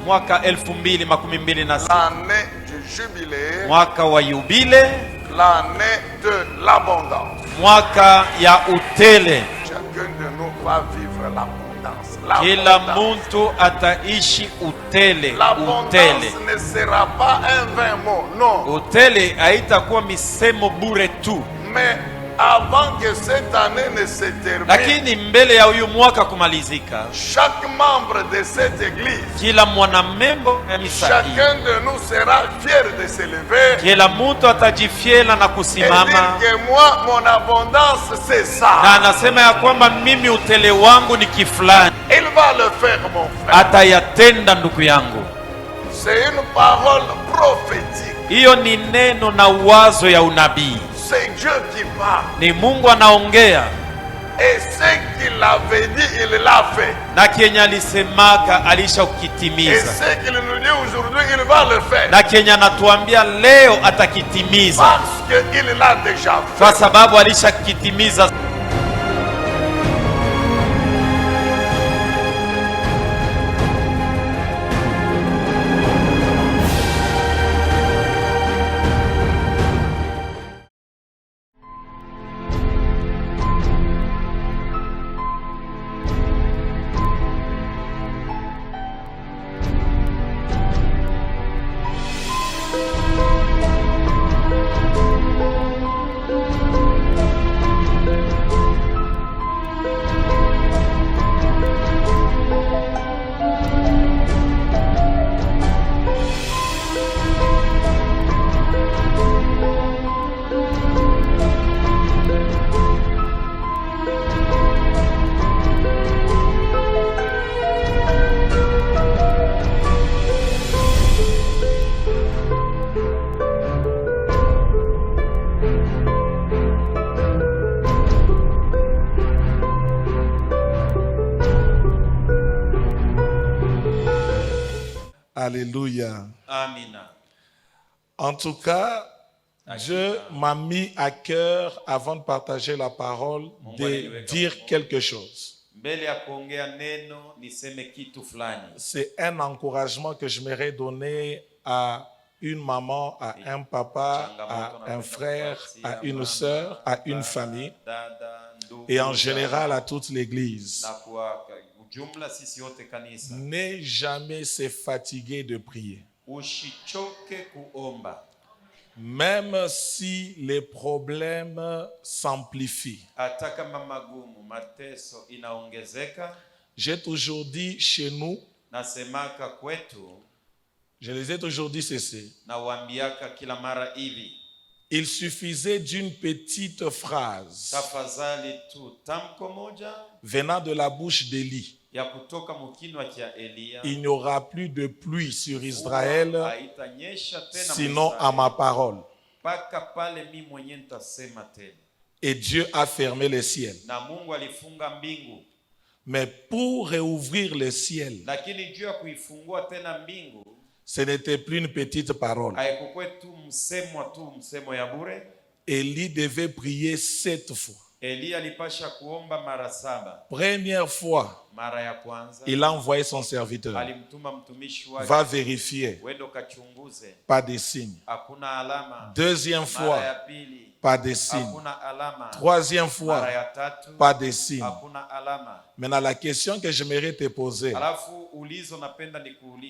mwaka 2026, l'année du jubilé, mwaka wa yubile, l'année de l'abondance. mwaka ya utele. Chacun de nous va vivre l'abondance. Kila muntu ataishi utele. L'abondance ne sera pas un vain mot, non. Utele haitakuwa misemo bure tu. Mais avant que cette année ne se termine, lakini mbele ya huyu mwaka kumalizika, chaque membre de cette église, kila mwanamembo ya misa hii, chacun de nous sera fier de se lever, kila mtu atajifiela na et kusimama dire que moi, mon abondance, c'est ça. na anasema ya kwamba mimi utele wangu ni kifulani. Il va le faire, mon frère. Atayatenda ndugu yangu. C'est une parole prophétique. Hiyo ni neno na wazo ya unabii. C'est Dieu qui parle. Ni Mungu anaongea. Et ce qu'il avait dit, il l'a fait. Na Kenya alisemaka alisha Et kukitimiza. ce qu'il nous dit aujourd'hui, il va le faire. Na Kenya anatuambia leo atakitimiza. Parce qu'il l'a déjà fait. Kwa sababu alisha kitimiza. Alléluia. Amina. En tout cas, Dieu m'a mis à cœur, avant de partager la parole, de dire quelque chose. C'est un encouragement que je m'aimerais donner à une maman, à un papa, à un frère, à une sœur, à une famille, et en général à toute l'Église. N'aie jamais se fatiguer de prier. Même si les problèmes s'amplifient. J'ai toujours dit chez nous, je les ai toujours dit ceci. Il suffisait d'une petite phrase venant de la bouche d'Élie. Il n'y aura plus de pluie sur Israël, sinon à ma parole. Et Dieu a fermé les ciels. Mais pour réouvrir les ciels, ce n'était plus une petite parole. Élie devait prier 7 fois. Première fois, il a envoyé son serviteur. Va vérifier. Pas de signe. Deuxième fois, pas de signe. Troisième fois, pas de signe. Maintenant, la question que j'aimerais te poser,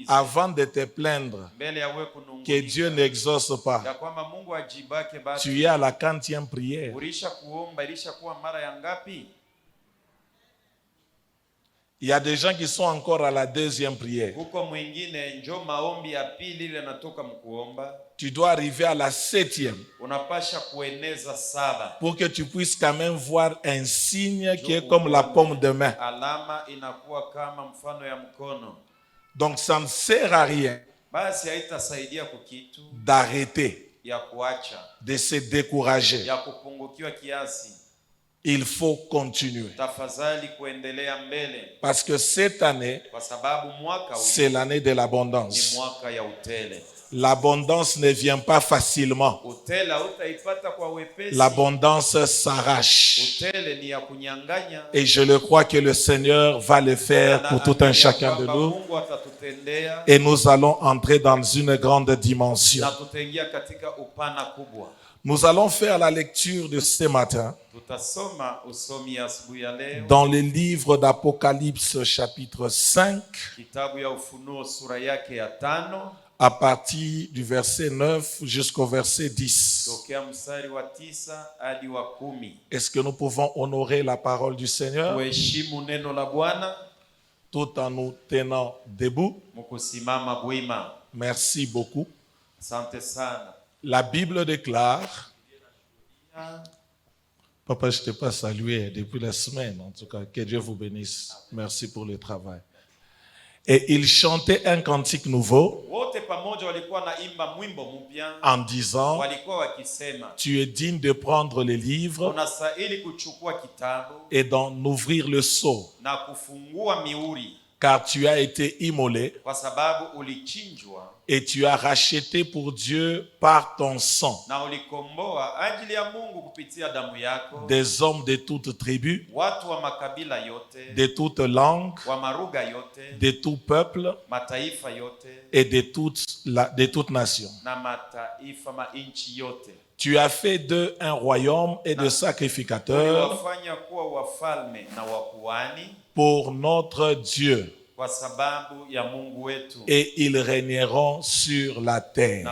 avant de te plaindre que Dieu n'exauce pas, tu es à la 40e prière. Il y a des gens qui sont encore à la 2e prière. Tu dois arriver à la 7e pour que tu puisses quand même voir un signe qui est comme la paume de main. Donc ça ne sert à rien d'arrêter, de se décourager. Il faut continuer. Parce que cette année, c'est l'année de l'abondance. L'abondance ne vient pas facilement. L'abondance s'arrache. Et je le crois que le Seigneur va le faire pour tout un chacun de nous. Et nous allons entrer dans une grande dimension. Nous allons faire la lecture de ce matin dans le livre d'Apocalypse chapitre 5 à partir du verset 9 jusqu'au verset 10. Est-ce que nous pouvons honorer la parole du Seigneur tout en nous tenant debout? Merci beaucoup. La Bible déclare, papa, je ne t'ai pas salué depuis la semaine, en tout cas, que Dieu vous bénisse. Merci pour le travail. Et il chantait un cantique nouveau en disant, tu es digne de prendre les livres et d'en ouvrir le sceau, car tu as été immolé et tu as racheté pour Dieu par ton sang des hommes de toutes tribus, de toutes langues, de tout peuple et de toutes nations. Tu as fait d'eux un royaume et de sacrificateurs pour notre Dieu. Et ils régneront sur la terre.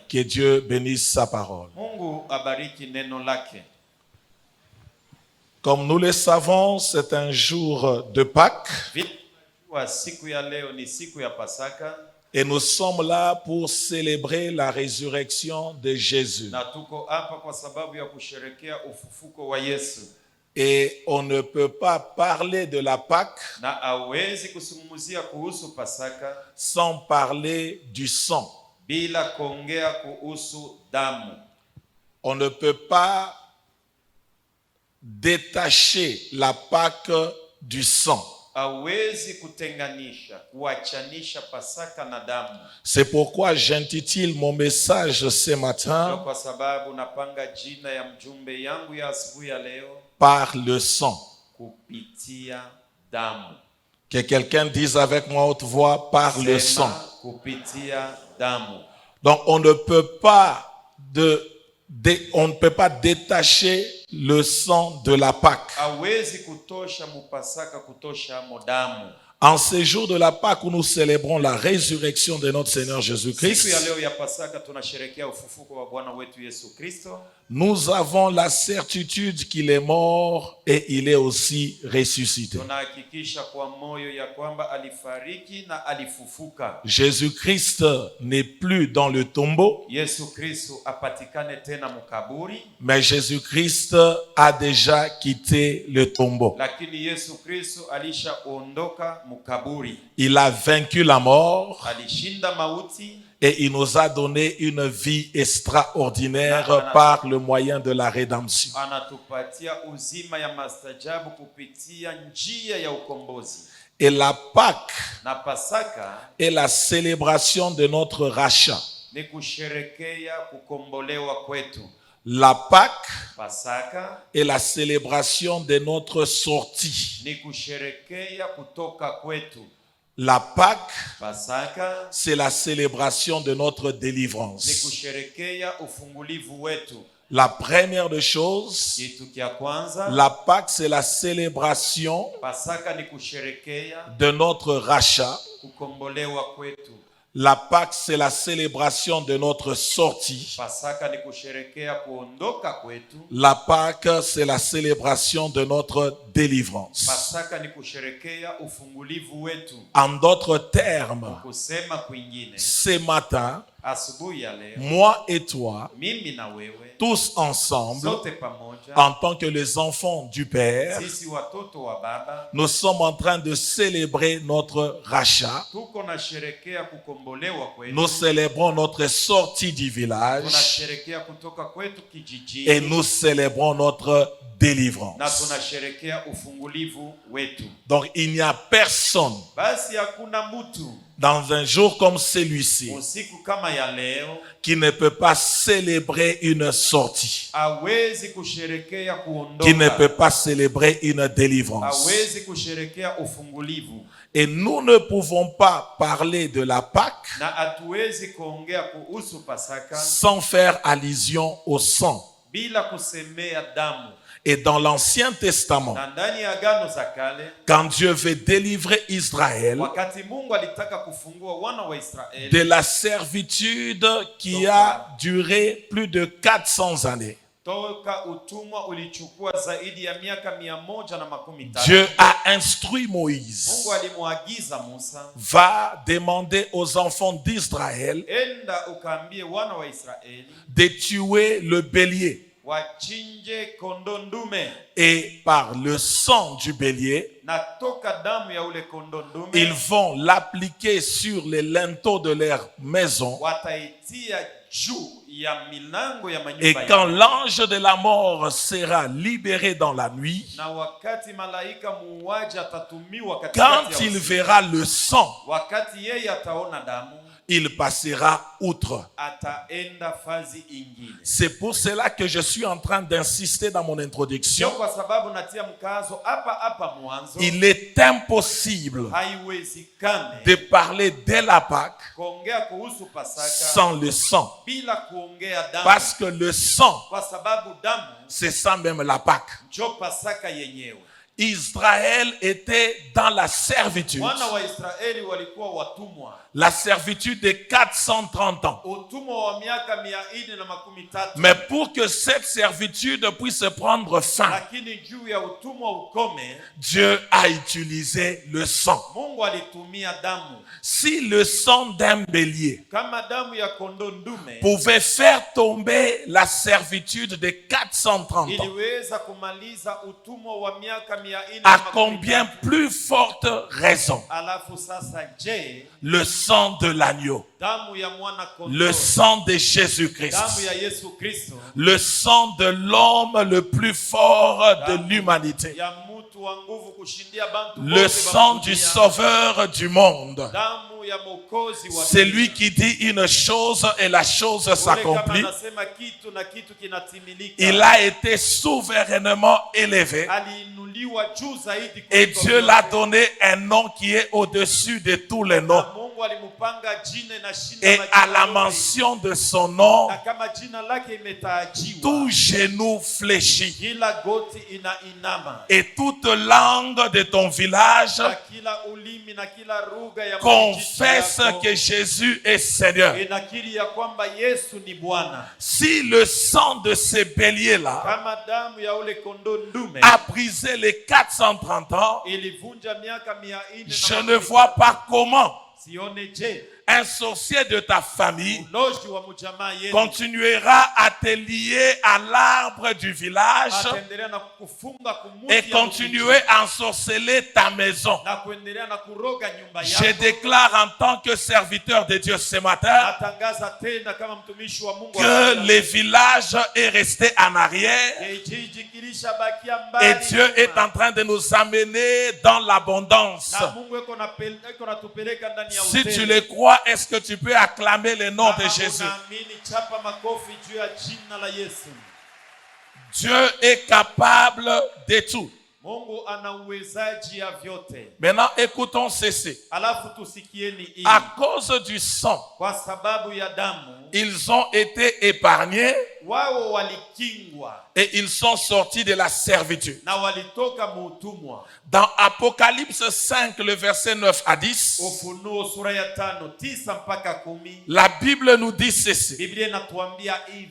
Que Dieu bénisse sa parole. Comme nous le savons, c'est un jour de Pâques. Et nous sommes là pour célébrer la résurrection de Jésus. Et on ne peut pas parler de la Pâque sans parler du sang. On ne peut pas détacher la Pâque du sang. C'est pourquoi j'intitule mon message ce matin par le sang. Que quelqu'un dise avec moi haute voix, par le sang. Donc on ne peut pas détacher le sang de la Pâque. En ce jour de la Pâque où nous célébrons la résurrection de notre Seigneur Jésus-Christ, nous avons la certitude qu'il est mort et il est aussi ressuscité. Jésus-Christ n'est plus dans le tombeau, mais Jésus-Christ a déjà quitté le tombeau. Il a vaincu la mort et il nous a donné une vie extraordinaire par le moyen de la rédemption. Et la Pâque est la célébration de notre rachat. La Pâque est la célébration de notre sortie. La Pâque, c'est la célébration de notre délivrance. La première des choses, la Pâque, c'est la célébration de notre rachat. La Pâque, c'est la célébration de notre sortie. La Pâque, c'est la célébration de notre délivrance. En d'autres termes, ce matin, moi et toi, tous ensemble, en tant que les enfants du Père, nous sommes en train de célébrer notre rachat. Nous célébrons notre sortie du village et nous célébrons notre délivrance. Donc il n'y a personne dans un jour comme celui-ci, qui ne peut pas célébrer une sortie, qui ne peut pas célébrer une délivrance. Et nous ne pouvons pas parler de la Pâque sans faire allusion au sang. Et dans l'Ancien Testament, quand Dieu veut délivrer Israël de la servitude qui a duré plus de 400 années, Dieu a instruit Moïse, va demander aux enfants d'Israël de tuer le bélier. Et par le sang du bélier, ils vont l'appliquer sur les linteaux de leur maison. Et quand l'ange de la mort sera libéré dans la nuit, quand il verra le sang, il passera outre. C'est pour cela que je suis en train d'insister dans mon introduction. Il est impossible de parler de la Pâque sans le sang. Parce que le sang, c'est ça même la Pâque. Israël était dans la servitude. La servitude de 430 ans. Mais pour que cette servitude puisse prendre fin, Dieu a utilisé le sang. Si le sang d'un bélier pouvait faire tomber la servitude de 430 ans, à combien plus forte raison le sang de l'agneau, le sang de Jésus-Christ, le sang de l'homme le plus fort de l'humanité, le sang du sauveur du monde. C'est lui qui dit une chose et la chose s'accomplit. Il a été souverainement élevé et Dieu l'a donné un nom qui est au-dessus de tous les noms. Et à la mention de son nom, tout genou fléchit et toute langue de ton village confesse que Jésus est Seigneur. Si le sang de ces béliers-là a brisé les 430 ans, je ne vois pas comment un sorcier de ta famille continuera à te lier à l'arbre du village et continuer à ensorceler ta maison. Je déclare en tant que serviteur de Dieu ce matin que le village est resté en arrière et Dieu est en train de nous amener dans l'abondance. Si tu le crois, est-ce que tu peux acclamer le nom de Jésus? Dieu est capable de tout. Maintenant, écoutons ceci. À cause du sang, ils ont été épargnés et ils sont sortis de la servitude. Dans Apocalypse 5, le verset 9 à 10, la Bible nous dit ceci.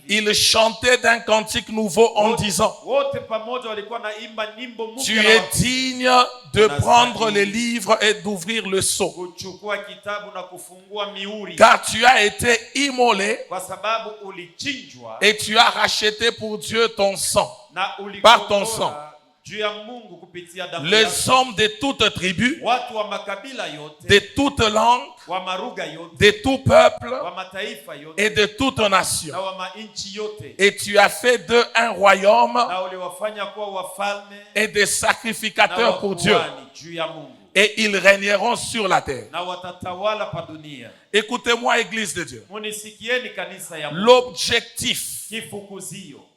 Ils chantaient d'un cantique nouveau en disant: tu es digne de prendre les livres et d'ouvrir le sceau, car tu as été immolé et tu as racheté pour Dieu ton sang, par ton sang, les hommes de toutes tribus, de toutes langues, de tout peuple et de toute nation. Et tu as fait d'eux un royaume et des sacrificateurs pour Dieu. et ils régneront sur la terre. Écoutez-moi, Église de Dieu. L'objectif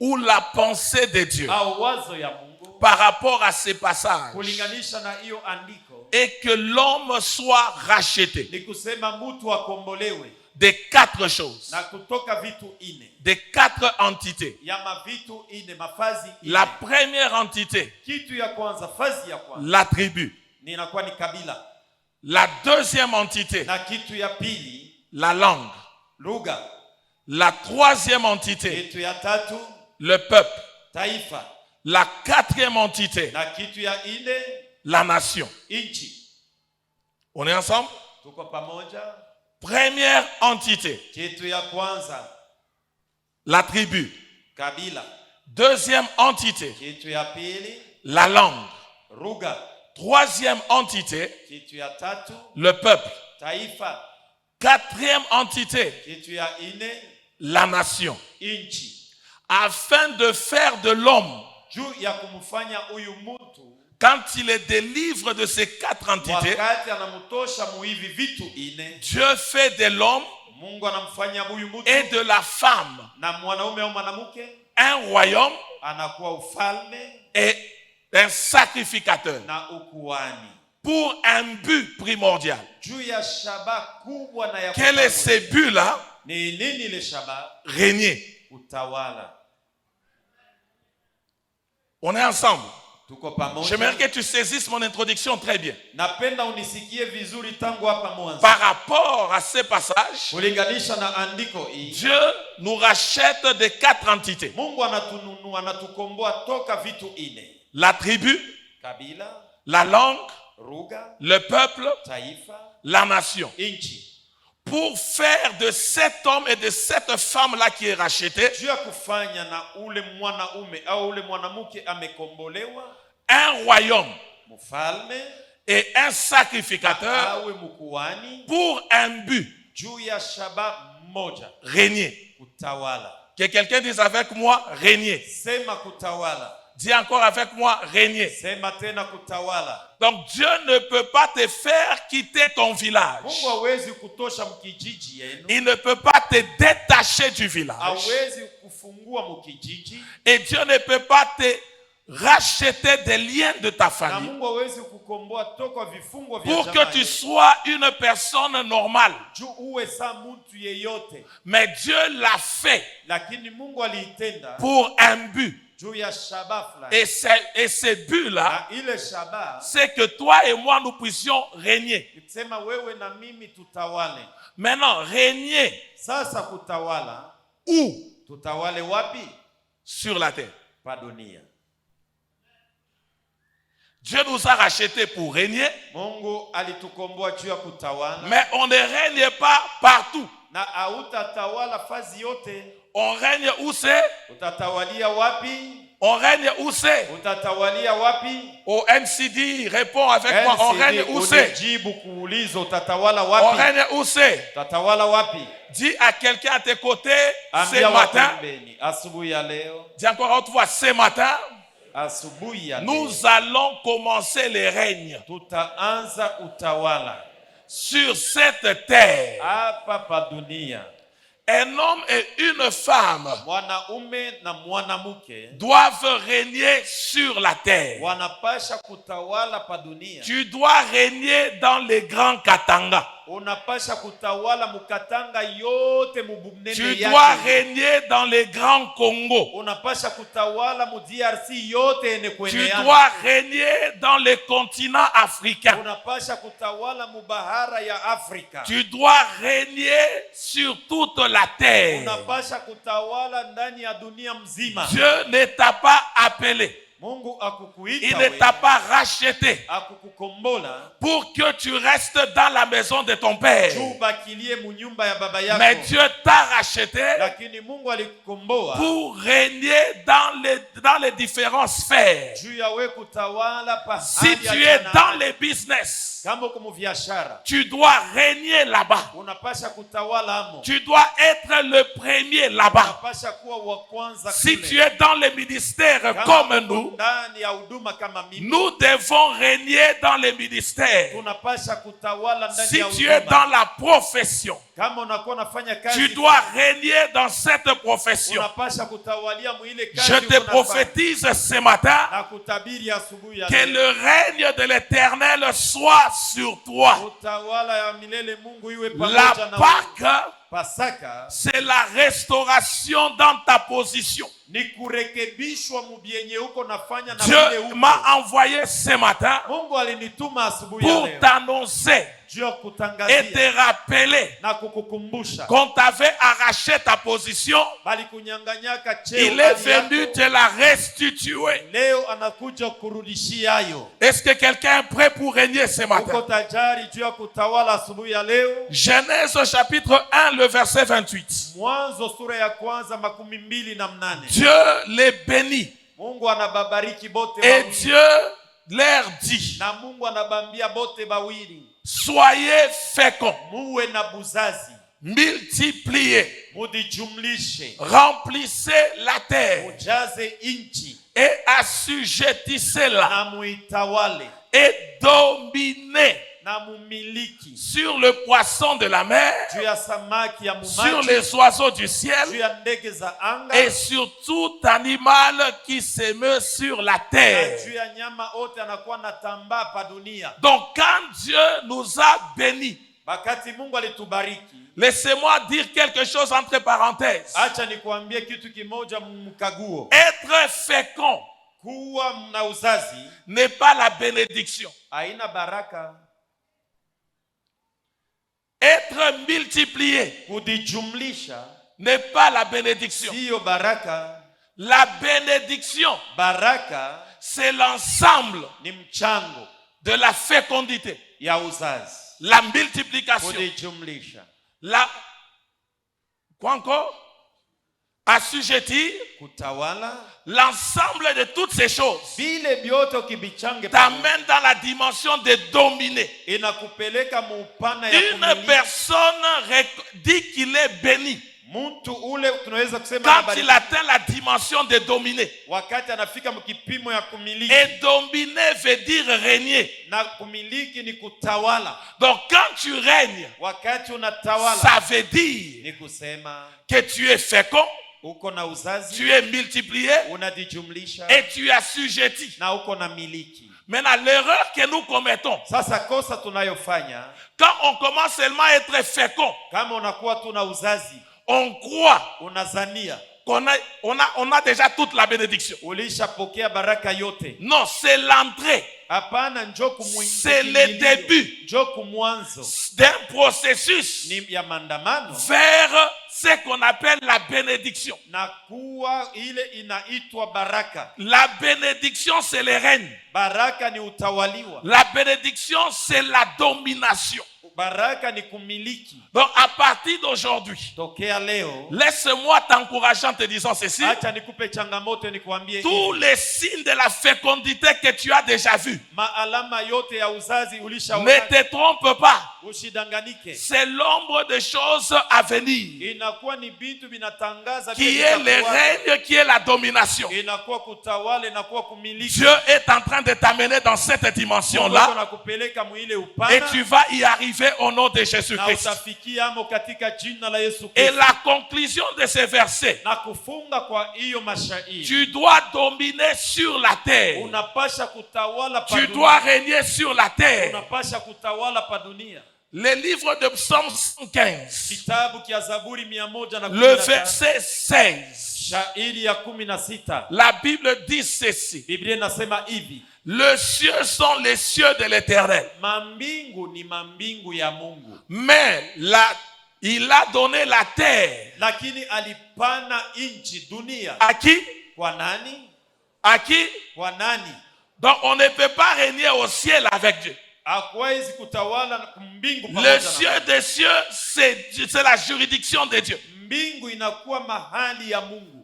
ou la pensée de Dieu par rapport à ces passages est que l'homme soit racheté de 4 choses, de 4 entités. La première entité, la tribu. La deuxième entité, la langue. La troisième entité, le peuple. La quatrième entité, la nation. On est ensemble? Première entité, la tribu. Deuxième entité, la langue. Troisième entité, le peuple. Quatrième entité, la nation. Afin de faire de l'homme, quand il les délivre de ces 4 entités, Dieu fait de l'homme et de la femme un royaume et un sacrificateur pour un but primordial. Quel est ce but-là? Régner. On est ensemble. J'aimerais que tu saisisses mon introduction très bien. Par rapport à ces passages, Dieu nous rachète de 4 entités. La tribu, la langue, le peuple, la nation. Pour faire de cet homme et de cette femme-là qui est rachetée un royaume et un sacrificateur pour un but, régner. Que quelqu'un dise avec moi, régner. Dis encore avec moi, régner. Donc Dieu ne peut pas te faire quitter ton village. Il ne peut pas te détacher du village. Et Dieu ne peut pas te racheter des liens de ta famille pour que tu sois une personne normale. Mais Dieu l'a fait pour un but. Et ce but-là, c'est que toi et moi, nous puissions régner. Maintenant, régner où? Sur la terre. Dieu nous a rachetés pour régner, mais on ne règne pas partout. On règne où c'est? On règne où c'est? Au NCD, réponds avec moi. On règne où c'est? On règne où c'est? Dis à quelqu'un à tes côtés ce matin. Dis encore une fois, ce matin, nous allons commencer les règnes sur cette terre. Un homme et une femme doivent régner sur la terre. Tu dois régner dans les grands Katanga. Tu dois régner dans les grands Congo. Tu dois régner dans les continents africains. Tu dois régner sur toute la terre. Dieu ne t'a pas appelé. Il ne t'a pas racheté pour que tu restes dans la maison de ton père. Mais Dieu t'a racheté pour régner dans dans les différentes sphères. Si tu es dans les business, tu dois régner là-bas. Tu dois être le premier là-bas. Si tu es dans les ministères comme nous devons régner dans les ministères. Si tu es dans la profession, tu dois régner dans cette profession. Je te prophétise ce matin que le règne de l'Éternel soit sur toi. La Pâque, c'est la restauration dans ta position. Dieu m'a envoyé ce matin pour t'annoncer et te rappeler qu'on t'avait arraché ta position. Il est venu te la restituer. Est-ce que quelqu'un est prêt pour régner ce matin? Genèse chapitre 1, le verset 28. Dieu les bénit. Et Dieu leur dit: soyez féconds, multipliez, remplissez la terre et assujettissez-la et dominez sur le poisson de la mer, sur les oiseaux du ciel et sur tout animal qui se meut sur la terre. Donc quand Dieu nous a bénis, laissez-moi dire quelque chose entre parenthèses. Être fécond n'est pas la bénédiction. Être multiplié n'est pas la bénédiction. La bénédiction, c'est l'ensemble de la fécondité, la multiplication, quoi encore? Assujettir, l'ensemble de toutes ces choses t'amène dans la dimension de dominer. Une personne dit qu'il est béni quand il atteint la dimension de dominer. Et dominer veut dire régner. Donc quand tu règnes, ça veut dire que tu es fécond, tu es multiplié et tu es assujetti. Maintenant, l'erreur que nous commettons, quand on commence seulement à être fécond, on croit qu'on a déjà toute la bénédiction. Non, c'est l'entrée. C'est le début d'un processus vers ce qu'on appelle la bénédiction. La bénédiction, c'est le règne. La bénédiction, c'est la domination. Donc à partir d'aujourd'hui, laisse-moi t'encourager en te disant ceci: tous les signes de la fécondité que tu as déjà vus, ne te trompe pas, c'est l'ombre des choses à venir, qui est le règne, qui est la domination. Dieu est en train de t'amener dans cette dimension-là et tu vas y arriver au nom de Jésus-Christ. Et la conclusion de ces versets: tu dois dominer sur la terre. Tu dois régner sur la terre. Le livre de Psaume 115, le verset 16, la Bible dit ceci: les cieux sont les cieux de l'Éternel, mais il a donné la terre à qui? À qui? Donc on ne peut pas régner au ciel avec Dieu. Le cieux des cieux, c'est la juridiction de Dieu.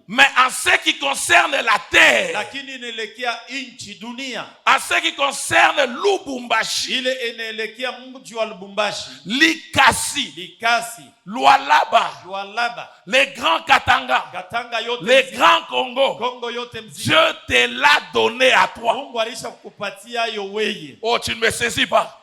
Mais en ce qui concerne la terre, lakini inaelekea nchi dunia. En ce qui concerne Lubumbashi, ile inaelekea mji wa Lubumbashi, Likasi, Lualaba, les grands Katanga, Katanga yote les mzima, grands Congo, Kongo yote mzima. Dieu te l'a donné à toi. Mungu alishakupatia yo wewe. Oh, tu ne me saisis pas.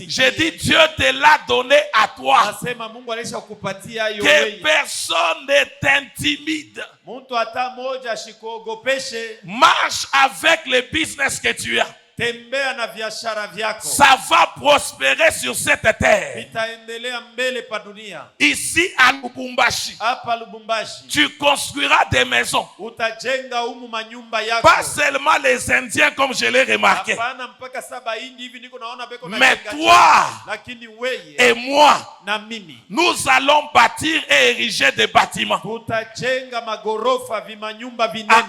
J'ai dit Dieu te l'a donné à toi. Nasema Mungu alishakupatia yo Que wewe. personne ne t'intimide. Mtu hata moja ashikuogopeshe. Marche avec le business que tu as. Tembea na biashara vyako. Ça va prospérer sur cette terre. Vitaendelea mbele pa dunia. Ici à Lubumbashi, hapa Lubumbashi, tu construiras des maisons. Utajenga humu manyumba yako. Pas seulement les Indiens comme je l'ai remarqué. Hapana mpaka saba hindi hivi niko naona beko na. Mais toi lakini wewe et moi, na mimi, nous allons bâtir et ériger des bâtiments. Tutajenga magorofa vimanyumba vinene.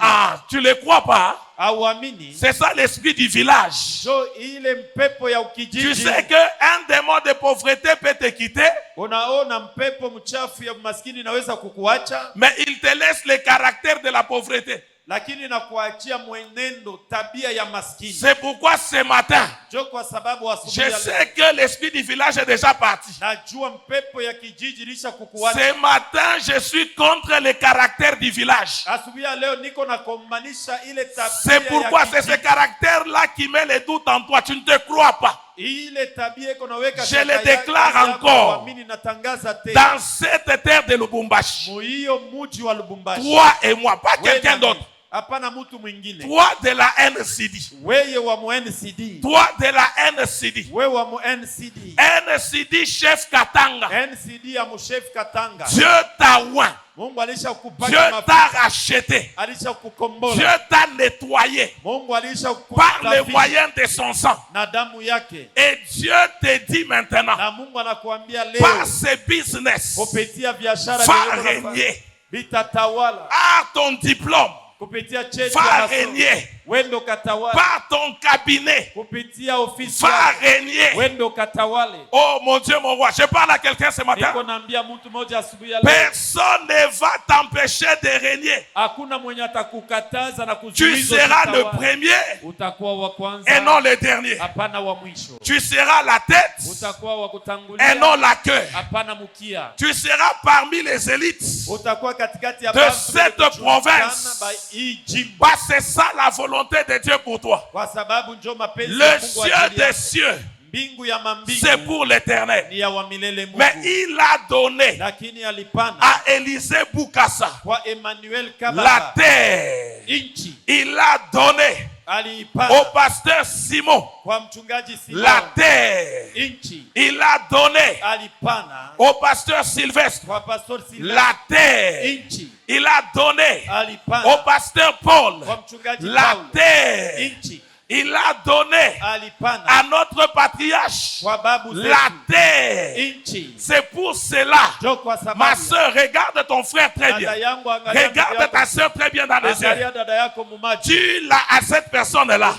Tu le crois pas? C'est ça l'esprit du village. Tu sais qu'un démon de pauvreté peut te quitter, mais il te laisse le caractère de la pauvreté. C'est pourquoi ce matin, je sais que l'esprit du village est déjà parti. Ce matin, je suis contre le caractère du village. C'est pourquoi c'est ce caractère-là qui met les doutes en toi. Tu ne te crois pas. Je le déclare encore. Dans cette terre de Lubumbashi, toi et moi, pas quelqu'un d'autre. Toi de la NCD. Toi de la NCD. NCD chef Katanga. Dieu t'a oint. Dieu t'a racheté. Dieu t'a nettoyé par le moyen de son sang. Et Dieu te dit maintenant, par ce business, va régner. À ton diplôme, va régner. Par ton cabinet, va régner. Oh mon Dieu, mon roi, je parle à quelqu'un ce matin. Personne ne va t'empêcher de régner. Tu seras le premier et non le dernier. Tu seras la tête et non la queue. Tu seras parmi les élites de cette province. C'est ça la volonté de Dieu pour toi. Le ciel des cieux, c'est pour l'éternel. Mais il a donné à Élisée Boukassa la terre. Il a donné au pasteur Simon la terre. Il a donné au pasteur Sylvestre la terre. Il a donné au pasteur Paul la terre. Il a donné à notre patriarche la terre. C'est pour cela, ma soeur, regarde ton frère très bien. Regarde ta soeur très bien dans les yeux. Dis-là à cette personne-là,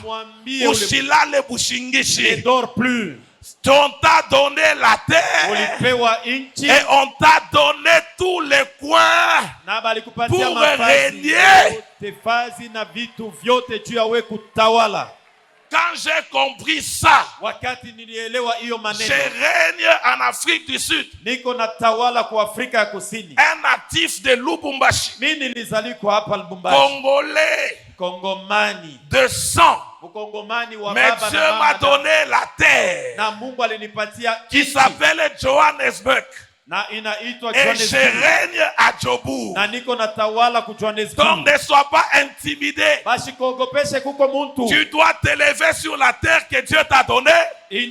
Ushila le Bushingishi. Ne dors plus. On t'a donné la terre et on t'a donné tous les coins pour régner. Quand j'ai compris ça, je règne en Afrique du Sud. Un natif de Lubumbashi, Congolais de sang. Mais Dieu m'a donné la terre qui s'appelle Johannesburg. Et je règne à Djobour. Donc ne sois pas intimidé. Tu dois t'élever sur la terre que Dieu t'a donnée. Si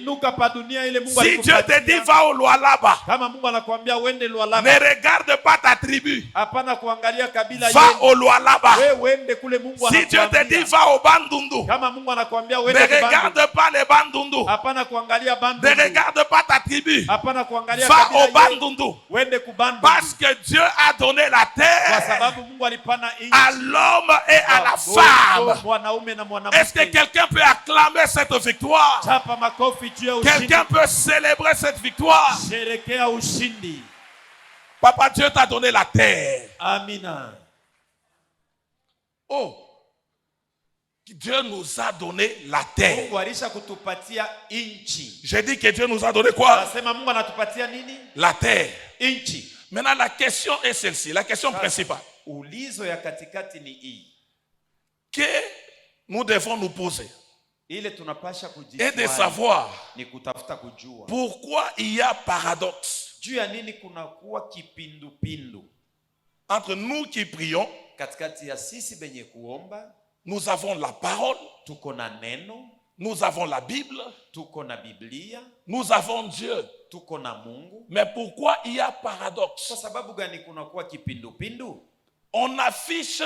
Dieu te dit va au Lualaba, ne regarde pas ta tribu. Va au Lualaba. Si Dieu te dit va au Bandundu, ne regarde pas les Bandundu. Ne regarde pas ta tribu. Va au Bandundu. Parce que Dieu a donné la terre à l'homme et à la femme. Est-ce que quelqu'un peut acclamer cette victoire? Quelqu'un peut célébrer cette victoire? Papa Dieu t'a donné la terre. Amina. Oh, Dieu nous a donné la terre. J'ai dit que Dieu nous a donné quoi? La terre. Maintenant, la question est celle-ci, la question principale. Que nous devons nous poser et de savoir pourquoi il y a paradoxe entre nous qui prions. Nous avons la parole, nous avons la Bible, nous avons Dieu. Mais pourquoi il y a paradoxe? On affiche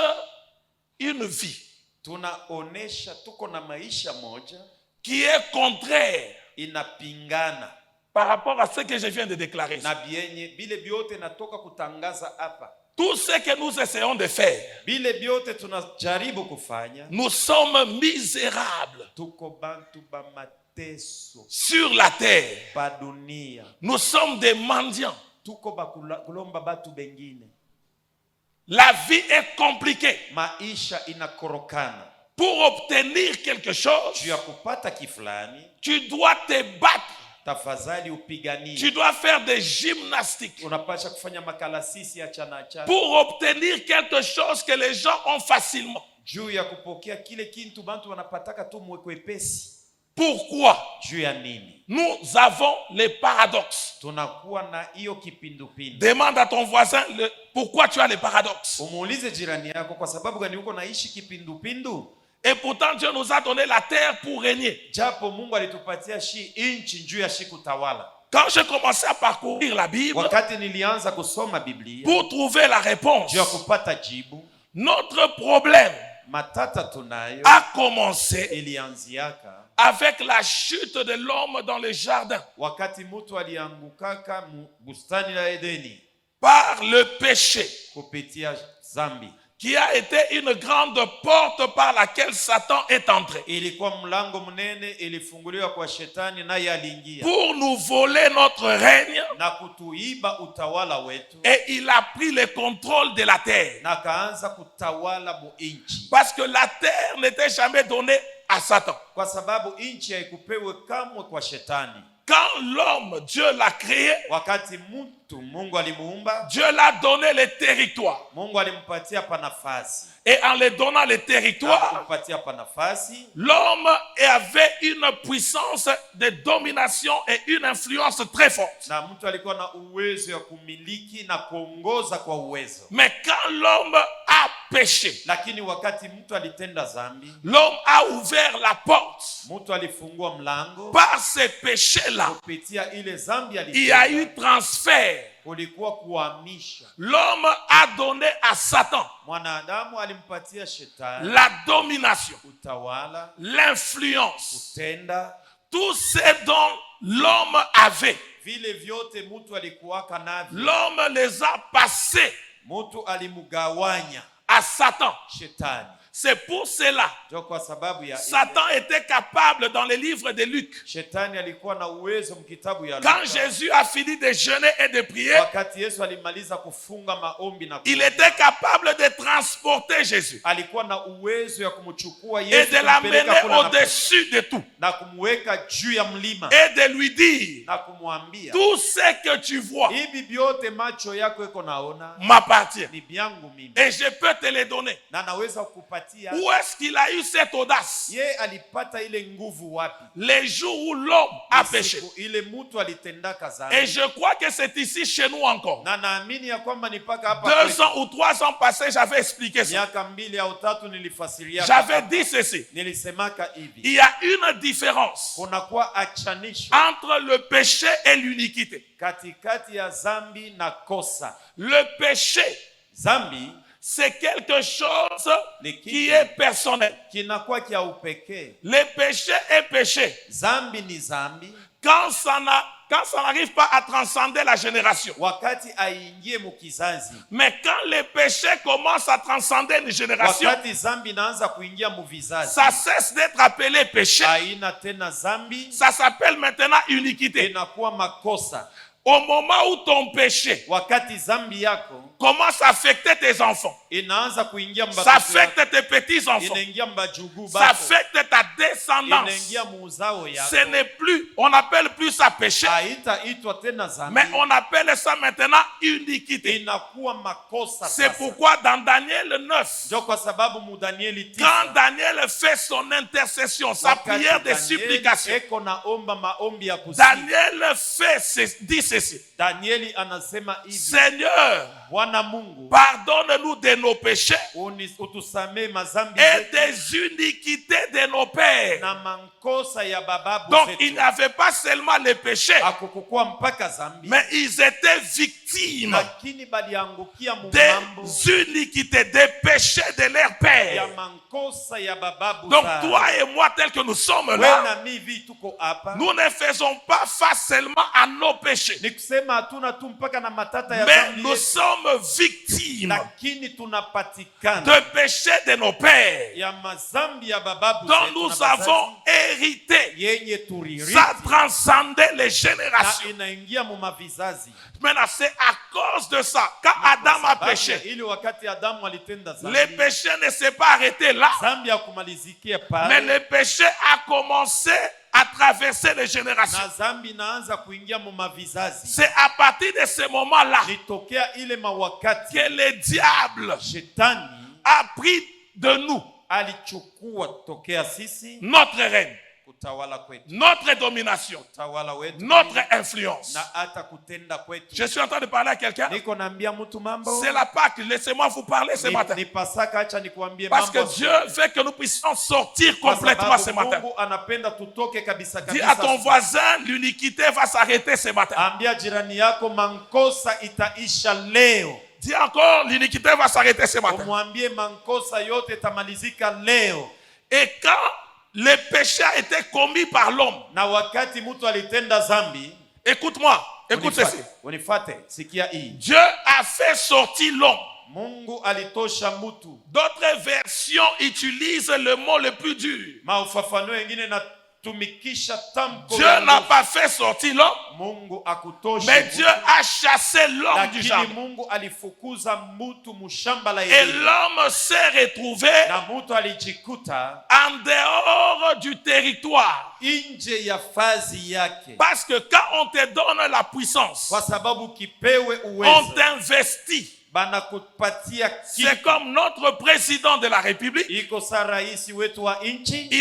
une vie qui est contraire par rapport à ce que je viens de déclarer. Tout ce que nous essayons de faire, nous sommes misérables sur la terre. Nous sommes des mendiants. La vie est compliquée. Pour obtenir quelque chose, tu dois te battre. Tu dois faire des gymnastiques pour obtenir quelque chose que les gens ont facilement. Pourquoi? Nous avons les paradoxes. Demande à ton voisin pourquoi tu as les paradoxes. Et pourtant Dieu nous a donné la terre pour régner. Quand je commençais à parcourir la Bible pour trouver la réponse, notre problème a commencé avec la chute de l'homme dans le jardin. Par le péché, qui a été une grande porte par laquelle Satan est entré pour nous voler notre règne, et il a pris le contrôle de la terre. Parce que la terre n'était jamais donnée à Satan. Quand l'homme, Dieu l'a créé, Dieu l'a donné le territoire. Et en lui donnant le territoire, l'homme avait une puissance de domination et une influence très forte. Mais quand l'homme a péché, l'homme a ouvert la porte. Par ces péchés-là, il y a eu transfert. L'homme a donné à Satan la domination, l'influence, tout ce dont l'homme avait. L'homme les a passés à Satan. C'est pour cela Satan était capable dans le livre de Luc. Quand Jésus a fini de jeûner et de prier, il était capable de transporter Jésus et de l'amener au-dessus de tout et de lui dire: tout ce que tu vois m'appartient et je peux te le donner. Où est-ce qu'il a eu cette audace? Les jours où l'homme a péché. Et je crois que c'est ici chez nous encore. 2 ans ou 3 ans passés, j'avais expliqué ça. J'avais dit ceci. Il y a une différence entre le péché et l'iniquité. Le péché, c'est quelque chose qui est personnel. Le péché est péché. Quand ça n'arrive pas à transcender la génération. Mais quand le péché commence à transcender une génération, ça cesse d'être appelé péché. Ça s'appelle maintenant iniquité. Au moment où ton péché commence à affecter tes enfants, Ça affecte tes petits-enfants. Ça affecte ta descendance. Ce n'est plus, on n'appelle plus ça péché. Mais on appelle ça maintenant iniquité. C'est pourquoi dans Daniel 9, quand Daniel fait son intercession, sa prière de supplication, Daniel dit ceci. Seigneur, pardonne-nous de nos péchés et des iniquités de nos pères. Donc il n'y avait pas seulement les péchés, mais ils étaient victimes des iniquités, des péchés de leur père. Donc toi et moi, tels que nous sommes là, nous ne faisons pas face seulement à nos péchés, mais nous sommes victimes de péchés de nos pères dont nous avons hérité. Ça transcendait les générations. Maintenant, c'est à cause de ça, quand Adam a péché, le péché ne s'est pas arrêté là, mais le péché a commencé à traverser les générations. C'est à partir de ce moment-là que le diable a pris de nous notre règne, notre domination, notre influence. Je suis en train de parler à quelqu'un. C'est la Pâque. Laissez-moi vous parler ce matin. Parce que Dieu veut que nous puissions sortir complètement ce matin. Dis à ton voisin, l'iniquité va s'arrêter ce matin. Dis encore, l'iniquité va s'arrêter ce matin. Et quand le péché a été commis par l'homme, écoute-moi, écoute ceci. Dieu a fait sortir l'homme. D'autres versions utilisent le mot le plus dur. Dieu n'a pas fait sortir l'homme, mais Dieu a chassé l'homme du jardin. Et l'homme s'est retrouvé en dehors du territoire. Parce que quand on te donne la puissance, on t'investit. C'est comme notre président de la République. Il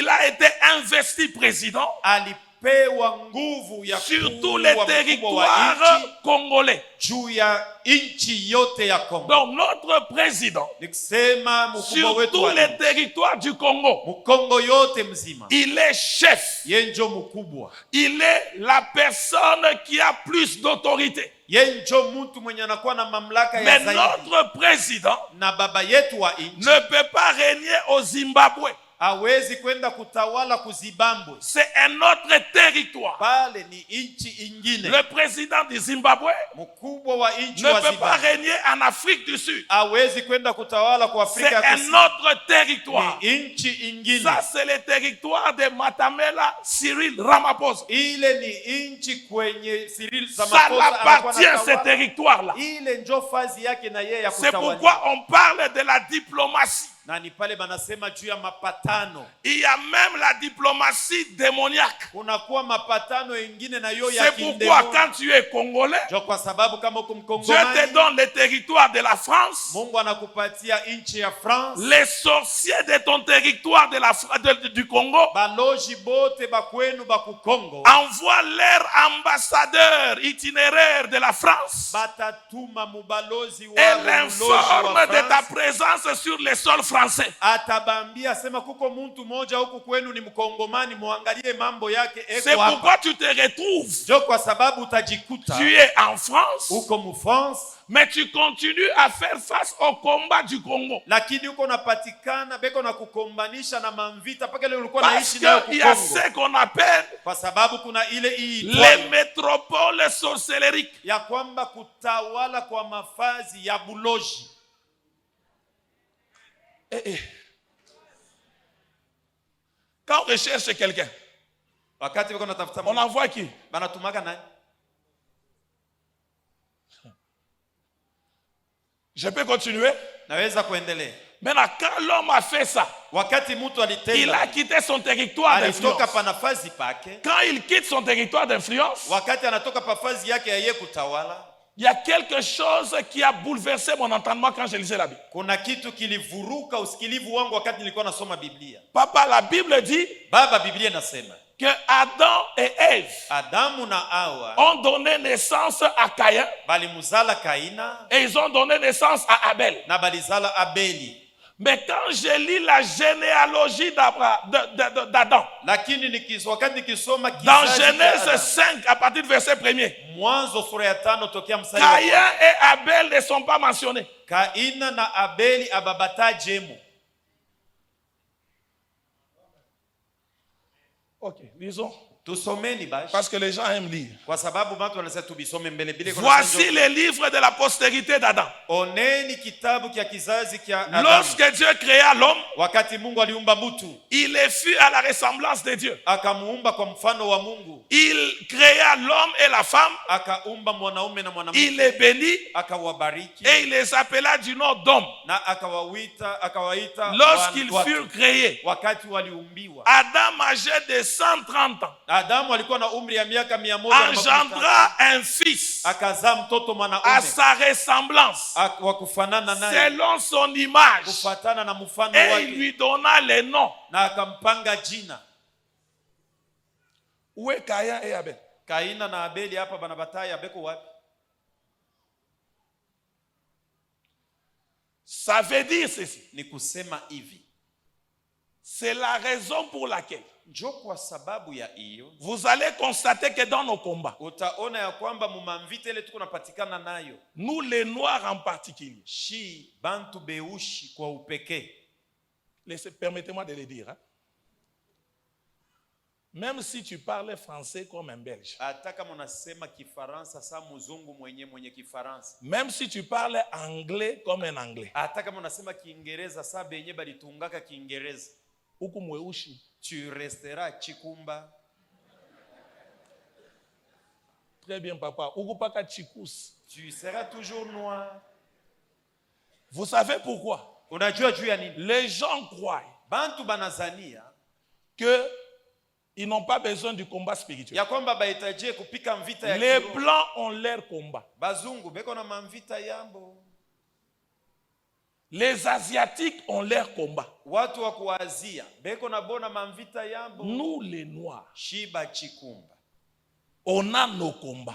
a été investi président sur tous les territoires congolais. Donc notre président, sur tous les territoires du Congo, il est chef. Il est la personne qui a plus d'autorité. Mais notre président ne peut pas régner au Zimbabwe. C'est un autre territoire. Le président du Zimbabwe ne peut pas régner en Afrique du Sud. C'est un autre territoire. Ça, c'est le territoire de Matamela Cyril Ramaphosa. Ça l'appartient, ce territoire-là. C'est pourquoi on parle de la diplomatie. Il y a même la diplomatie démoniaque. C'est pourquoi quand tu es congolais, Dieu te donne le territoire de la France. Les sorciers de ton territoire du Congo envoient leur ambassadeur itinéraire de la France et l'informent de ta présence sur le sol français. C'est pourquoi tu te retrouves. Tu es en France, mais tu continues à faire face au combat du Congo. Parce qu'il y a ce qu'on appelle les métropoles sorcelleriques. Quand on recherche quelqu'un, on envoie qui? Je peux continuer? Naweza kuendelea. Maintenant, quand l'homme a fait ça, wakati mtu alitenda, il a quitté son territoire d'influence. Alitoka pa nafasi pake. Quand il quitte son territoire d'influence, wakati anatoka pa nafasi yake ya yeye kutawala, il y a quelque chose qui a bouleversé mon entendement quand je lisais la Bible. Kuna kitu kilivuruka usikilivu wangu wakati nilikuwa nasoma Biblia. Papa, la Bible dit, Baba, Biblia inasema que Adam et Ève Adamu na Hawa ont donné naissance à Caïn, balimuzala Kaina, et ils ont donné naissance à Abel. na balizala Abeli. Mais quand je lis la généalogie d'Adam, Lakini wakati nikisoma dans Genèse 5 à partir du verset 1er, Mwanzo sura ya 5 tokea mstari Caïn et Abel ne sont pas mentionnés. Kaina na Abeli ababatajemo. Ok, lisons. Tusomeni bashi. Parce que les gens aiment lire. Kwa sababu watu wanasema tubisome mbele bila. Voici les livres de la postérité d'Adam. Oneni kitabu kia kizazi kia Adam. Lorsque Dieu créa l'homme, wakati Mungu aliumba mtu, il les fit à la ressemblance de Dieu. Akamuumba kwa mfano wa Mungu. Il créa l'homme et la femme. Akaumba mwanaume na mwanamke. Il les bénit. Akawabariki. Et il les appela du nom d'homme. Na akawaita lorsqu'ils furent créés. Wakati waliumbiwa. Adam âgé de 130 ans. Adamu alikuwa na umri ya miaka 100. Engendra un fils. Akazaa mtoto mwanaume. À sa ressemblance. Wa kufanana naye. Selon son image. Kufuatana na mfano wake. wake. Et il lui donna les noms. Na akampanga jina. Où est Caïn et Abel? Kaina na Abeli hapa banabataya beko wapi? Ça veut dire ceci. Ni kusema hivi. C'est la raison pour laquelle kwa sababu ya hiyo vous allez constater que dans nos combats, utaona ya kwamba mumamvita ile tuko napatikana nayo, nous les noirs en particulier, shi bantu beushi kwa upekee. Permettez-moi de le dire, hein? Même si tu parles français comme un Belge, même si tu parles anglais comme un Anglais, tu resteras chikumba. Très bien, papa. Tu seras toujours noir. Vous savez pourquoi? Les gens croient que ils n'ont pas besoin du combat spirituel. Les blancs ont leur combat. Les asiatiques ont leur combat. Nous les noirs, on a nos combats.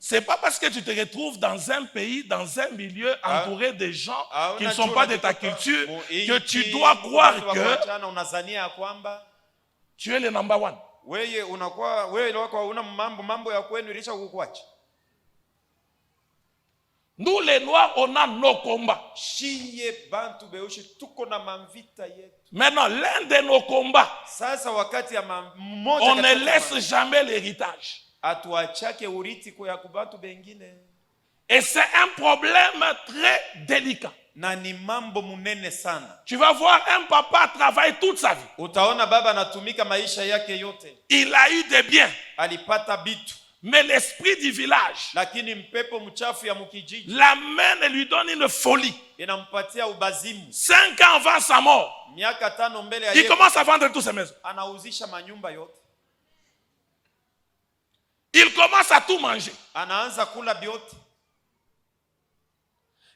C'est pas parce que tu te retrouves dans un pays, dans un milieu entouré de gens qui ne sont pas de ta culture que tu dois croire que tu es le number one. Nous les noirs, on a nos combats. Maintenant, l'un de nos combats, on ne laisse jamais l'héritage. Et c'est un problème très délicat. Tu vas voir un papa travailler toute sa vie. Il a eu des biens. Mais l'esprit du village l'amène et lui donne une folie. 5 ans avant sa mort, il commence à vendre toutes ses maisons. Il commence à tout manger.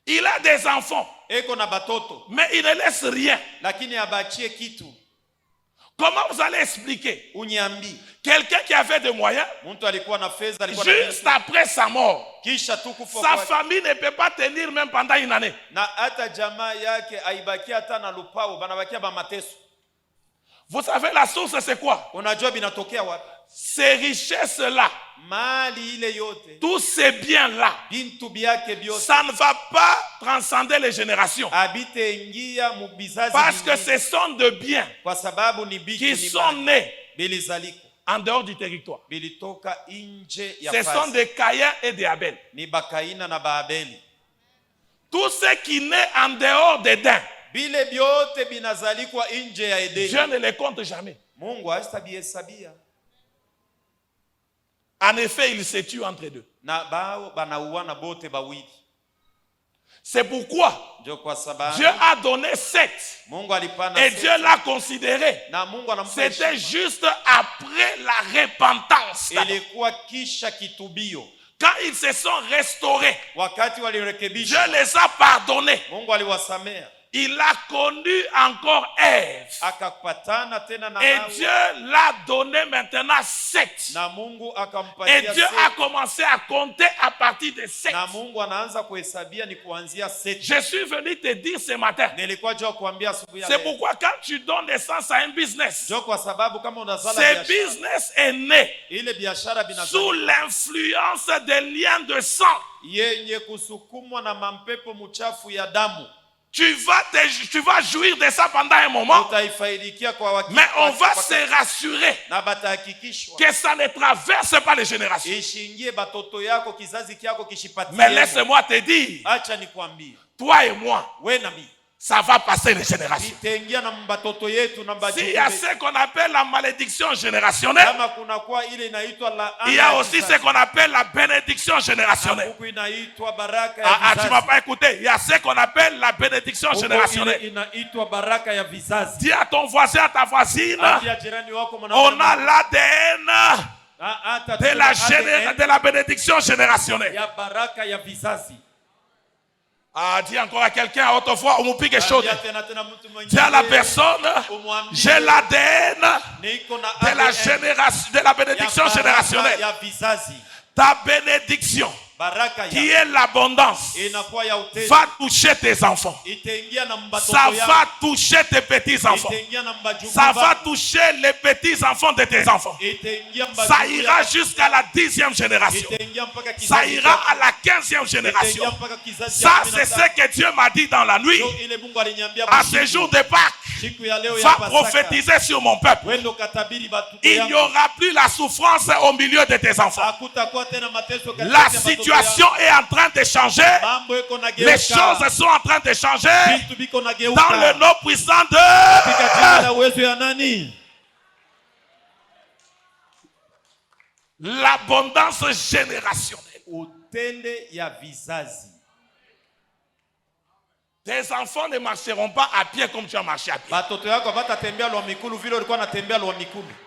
Il a des enfants, mais il ne laisse rien. Comment vous allez expliquer quelqu'un qui avait des moyens, juste après sa mort, sa famille ne peut pas tenir même pendant une année? Vous savez la source c'est quoi? Ces richesses-là, tous ces biens-là, ça ne va pas transcender les générations. Parce que ce sont des biens qui sont nés en dehors du territoire. Ce sont des Caïn et des Abel. Tout ce qui naît en dehors d'Éden, Dieu ne les compte jamais. En effet, ils se tuent entre deux. C'est pourquoi Dieu a donné 7. Et Dieu l'a considéré. C'était juste après la repentance. Quand ils se sont restaurés, Dieu les a pardonnés. Il a connu encore Ève. Et Dieu l'a donné maintenant 7. Et Dieu a commencé à compter à partir de 7. Je suis venu te dire ce matin. C'est pourquoi quand tu donnes naissance à un business, ce business est né sous l'influence des liens de sang. Tu vas jouir de ça pendant un moment, mais on va se rassurer que ça ne traverse pas les générations. Mais laisse-moi te dire, toi et moi, ça va passer les générations. S'il y a ce qu'on appelle la malédiction générationnelle, il y a aussi ce qu'on appelle la bénédiction générationnelle. Ah, tu ne m'as pas écouté. Il y a ce qu'on appelle la bénédiction générationnelle. Dis à ton voisin, à ta voisine, on a l'ADN de la bénédiction générationnelle. Ah, dis encore à quelqu'un à haute voix, on pique chaud. Dis à la personne, j'ai l'ADN de la bénédiction générationnelle. Ta bénédiction, qui est l'abondance, va toucher tes enfants. Ça va toucher tes petits-enfants. Ça va toucher les petits-enfants de tes enfants. Ça ira jusqu'à la 10e génération. Ça ira à la 15e génération. Ça, c'est ce que Dieu m'a dit dans la nuit. À ce jour de Pâques, va prophétiser sur mon peuple. Il n'y aura plus la souffrance au milieu de tes enfants. La situation est en train de changer. Les choses sont en train de changer. Dans le nom puissant de l'abondance générationnelle. Tes enfants ne marcheront pas à pied comme tu as marché à pied.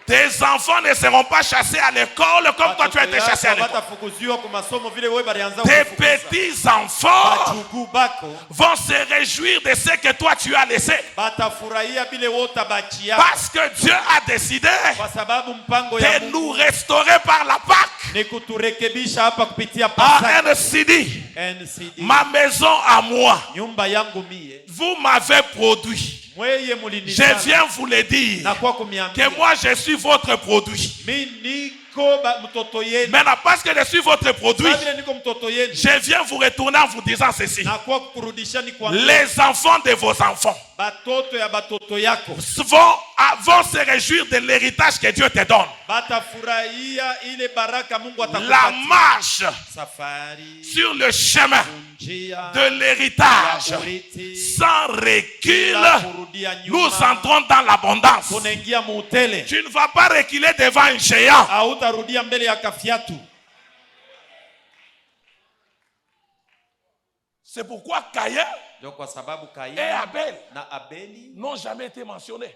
Tes enfants ne seront pas chassés à l'école comme toi tu as été chassé à l'école. Tes petits-enfants vont se réjouir de ce que toi tu as laissé. Parce que Dieu a décidé de nous restaurer par la Pâque. NCD, ma maison à moi. Vous m'avez produit. Je viens vous le dire que moi je suis votre produit. Maintenant, parce que je suis votre produit, je viens vous retourner en vous disant ceci. Les enfants de vos enfants vont se réjouir de l'héritage que Dieu te donne. La marche sur le chemin de l'héritage sans recul, nous entrons dans l'abondance. Tu ne vas pas reculer devant un géant. C'est pourquoi Caïn et Abel n'ont jamais été mentionnés.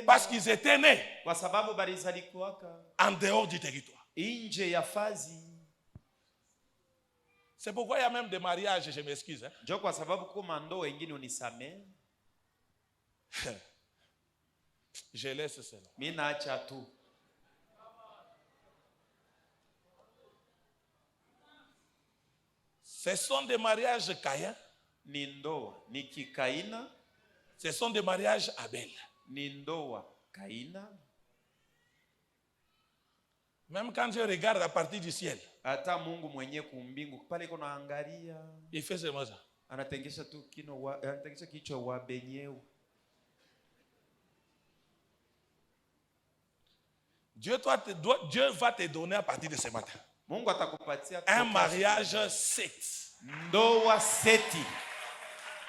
Parce qu'ils étaient nés en dehors du territoire. C'est pourquoi il y a même des mariages, je m'excuse. Je laisse cela. Ce sont des mariages Caïn. Ce sont des mariages Abel. Même quand je regarde à partir du ciel, il fait seulement ça. Dieu va te donner à partir de ce matin un mariage 7.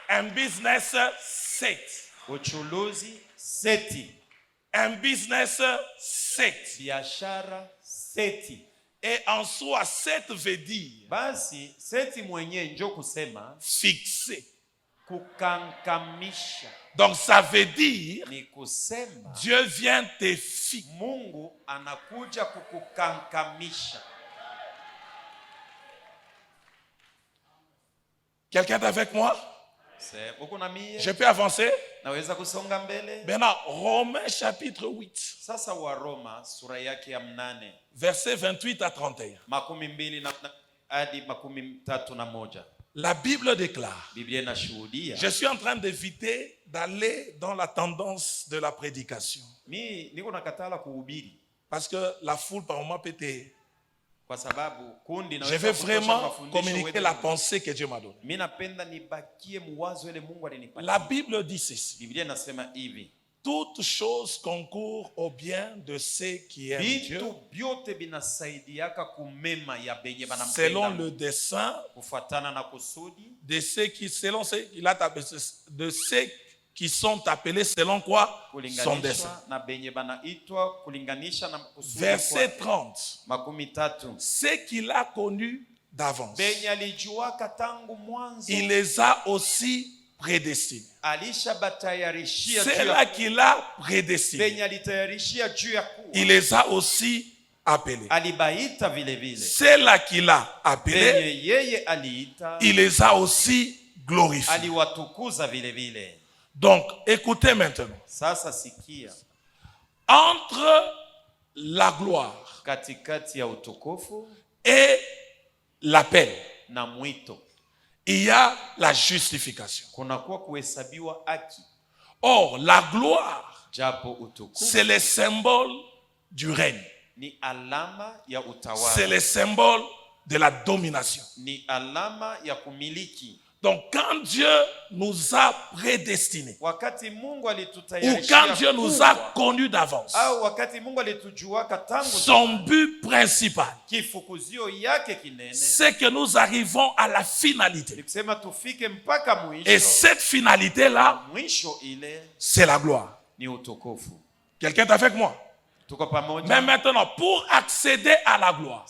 Un business 7. Un business 7. Et en soi, cette veut dire basi seti mwenye njo kusema fixer. Kukankamisha. Donc ça veut dire ni kusema Dieu vient te fixer. Mungu anakuja kukukankamisha. Quelqu'un est avec moi? Je peux avancer? Maintenant, Romains chapitre 8. Sasa wa Roma sura yake ya 8. Versets 28 à 31. Hadi 31. La Bible déclare. Biblia inashuhudia. Je suis en train d'éviter d'aller dans la tendance de la prédication. Niko nakatala kuhubiri. Parce que la foule par moment peut être. Je veux vraiment communiquer la pensée que Dieu m'a donnée. La Bible dit ceci. Toutes choses concourent au bien de ceux qui aiment Dieu, selon le dessein de ceux qui, selon ceux qu'il a tapé, de ceux qui sont appelés selon quoi? Son dessein. Verset 30. Ceux qu'il a connus d'avance, il les a aussi prédestinés. C'est là qu'il a prédestiné. Il les a aussi appelés. C'est là qu'il a appelé. Il les a aussi glorifiés. Donc, écoutez maintenant. Entre la gloire et l'appel, il y a la justification. Or, la gloire, c'est le symbole du règne. C'est le symbole de la domination. Donc, quand Dieu nous a prédestinés, ou quand Dieu nous a connus d'avance, son but principal, c'est que nous arrivons à la finalité. Et cette finalité-là, c'est la gloire. Quelqu'un est avec moi? Mais maintenant, pour accéder à la gloire,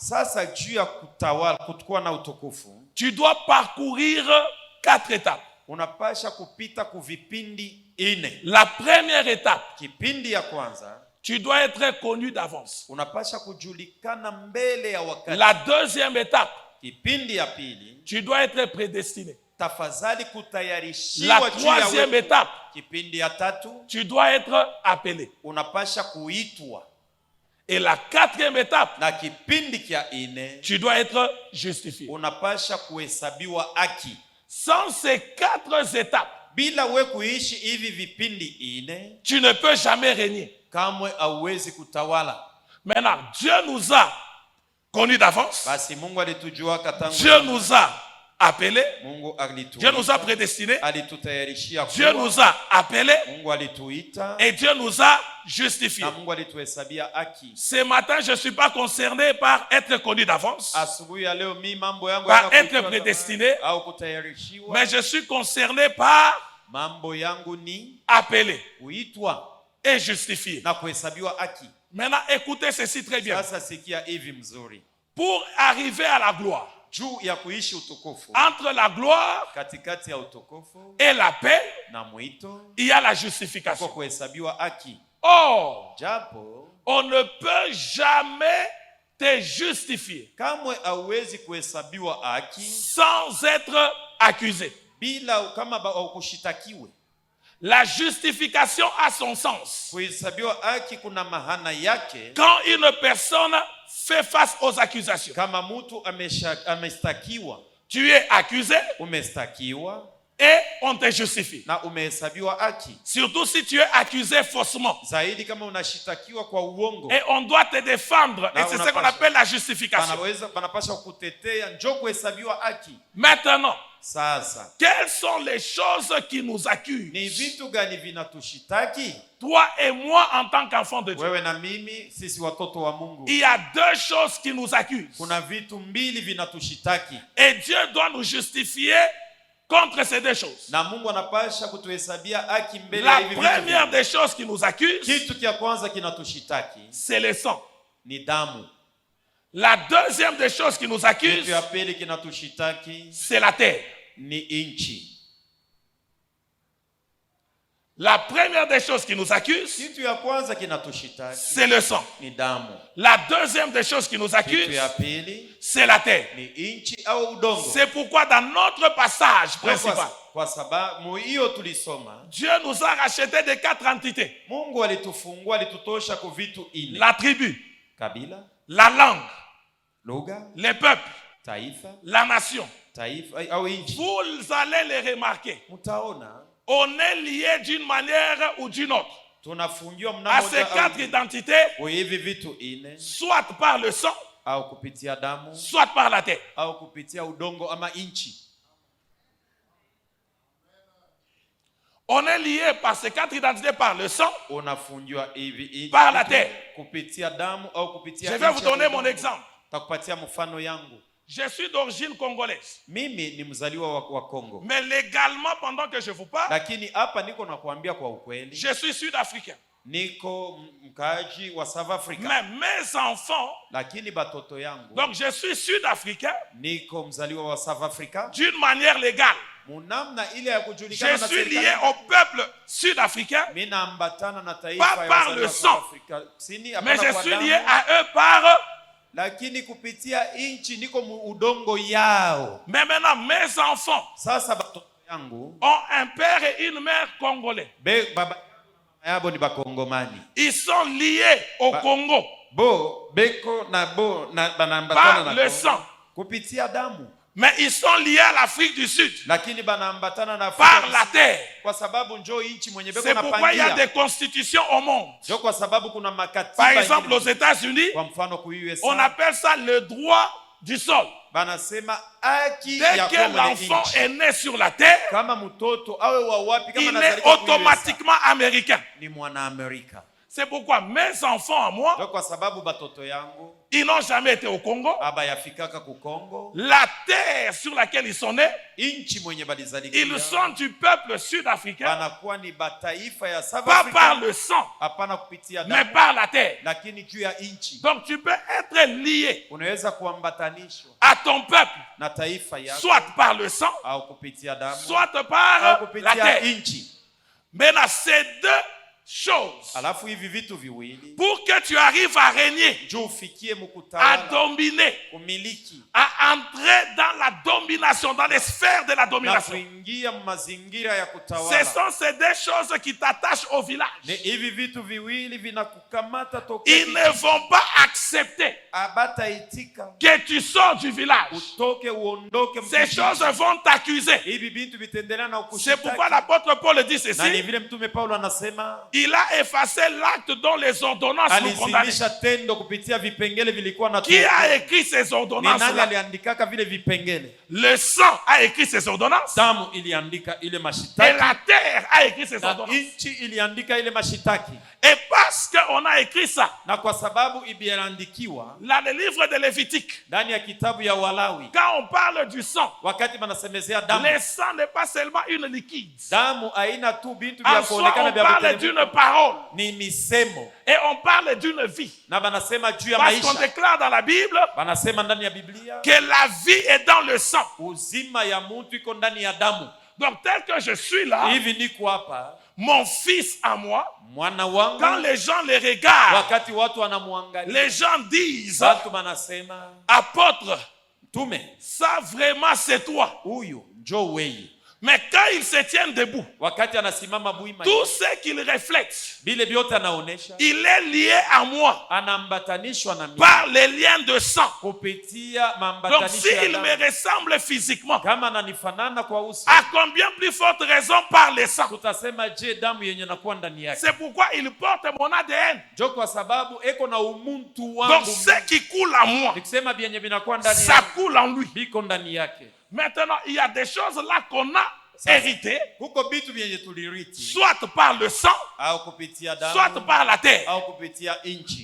tu dois parcourir 4 étapes. La première étape, tu dois être connu d'avance. La deuxième étape, tu dois être prédestiné. La troisième étape, tu dois être appelé. Et la quatrième étape, tu dois être justifié. Sans ces 4 étapes, tu ne peux jamais régner. Maintenant, Dieu nous a connus d'avance. Dieu nous a appelés. Dieu nous a prédestinés. Dieu nous a appelés. Et Dieu nous a justifiés. Ce matin, je ne suis pas concerné par être connu d'avance, par être prédestiné, mais je suis concerné par appelé et justifié. Maintenant, écoutez ceci très bien. Pour arriver à la gloire, entre la gloire et la paix, il y a la justification. Or, on ne peut jamais te justifier sans être accusé. La justification a son sens. Quand une personne fait face aux accusations, tu es accusé et on te justifie. Surtout si tu es accusé faussement. Et on doit te défendre. Et c'est ce qu'on appelle la justification. Maintenant, quelles sont les choses qui nous accusent? Toi et moi en tant qu'enfants de Dieu. Il y a 2 choses qui nous accusent. Et Dieu doit nous justifier contre ces 2 choses. La première des choses qui nous accuse, c'est le sang. La deuxième des choses qui nous accuse, c'est la terre. La première des choses qui nous accuse, c'est le sang. La deuxième des choses qui nous accuse, c'est la terre. C'est pourquoi dans notre passage principal, Dieu nous a racheté de 4 entités. La tribu, la langue, les peuples, la nation. Vous allez les remarquer. On est lié d'une manière ou d'une autre à ces 4 identités, soit par le sang, soit par la terre. On est lié par ces 4 identités par le sang, par la terre. Je vais vous donner mon exemple. Je suis d'origine congolaise. Mais légalement, pendant que je vous parle, je suis sud-africain. Mais mes enfants, donc je suis sud-africain d'une manière légale. Je suis lié au peuple sud-africain, pas par le sang, mais je suis lié à eux par... Mais maintenant, mes enfants ont un père et une mère congolais. Ils sont liés au Congo par le sang. Mais ils sont liés à l'Afrique du Sud par la terre. C'est pourquoi il y a des constitutions au monde. Par exemple, aux États-Unis, on appelle ça le droit du sol. Dès que l'enfant est né sur la terre, il est automatiquement américain. C'est pourquoi mes enfants à moi, ils n'ont jamais été au Congo. La terre sur laquelle ils sont nés, ils sont du peuple sud-africain, pas par le sang, mais par la terre. Donc tu peux être lié à ton peuple, soit par le sang, soit par la terre. Mais là, ces deux choses, pour que tu arrives à régner, à dominer, à entrer dans la domination, dans les sphères de la domination, ce sont ces deux choses qui t'attachent au village. Ils ne vont pas accepter que tu sors du village. Ces choses vont t'accuser. C'est pourquoi l'apôtre Paul dit ceci: il a effacé l'acte dont les ordonnances nous condamnaient. Qui a écrit ces ordonnances? Le sang a écrit ces ordonnances. Et la terre a écrit ces ordonnances. Et parce qu'on a écrit ça, dans le livre de Lévitique, quand on parle du sang, le sang n'est pas seulement une liquide. En soi, on parle d'une parole. Et on parle d'une vie. Parce qu'on déclare dans la Bible que la vie est dans le sang. Donc tel que je suis là, mon fils à moi, quand les gens les regardent, les gens disent: apôtre, ça vraiment c'est toi. Mais quand ils se tiennent debout, tout ce qu'ils reflètent, il est lié à moi par les liens de sang. Donc s'il me ressemble physiquement, à combien plus forte raison par les sangs? C'est pourquoi il porte mon ADN. Donc ce qui coule en moi, ça coule en lui. Maintenant, il y a des choses là qu'on a héritées, soit par le sang, soit par la terre.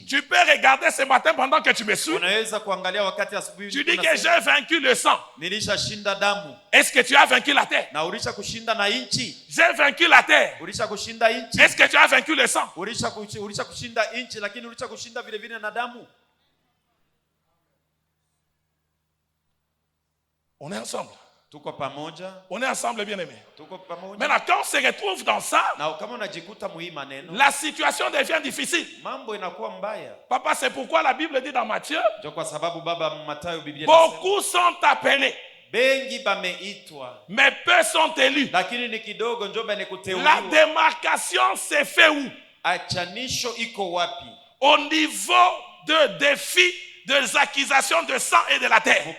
Tu peux regarder ce matin pendant que tu me suis. Tu dis que j'ai vaincu le sang. Est-ce que tu as vaincu la terre? J'ai vaincu la terre. Est-ce que tu as vaincu le sang? On est ensemble. Tuko pamoja. On est ensemble, bien-aimés. Tuko pamoja. Maintenant, quand on se retrouve dans ça, Na kama unajikuta muhii maneno, la situation devient difficile. Mambo inakuwa mbaya. Papa, c'est pourquoi la Bible dit dans Matthieu, ndio kwa sababu baba Mathayo Biblia beaucoup sont appelés, bengi bameitwa, mais peu sont élus. Lakini ni kidogo ndio banekuteuliwa. La démarcation se fait où? Achanisho iko wapi? Au niveau de défi des accusations de sang et de la terre. Ne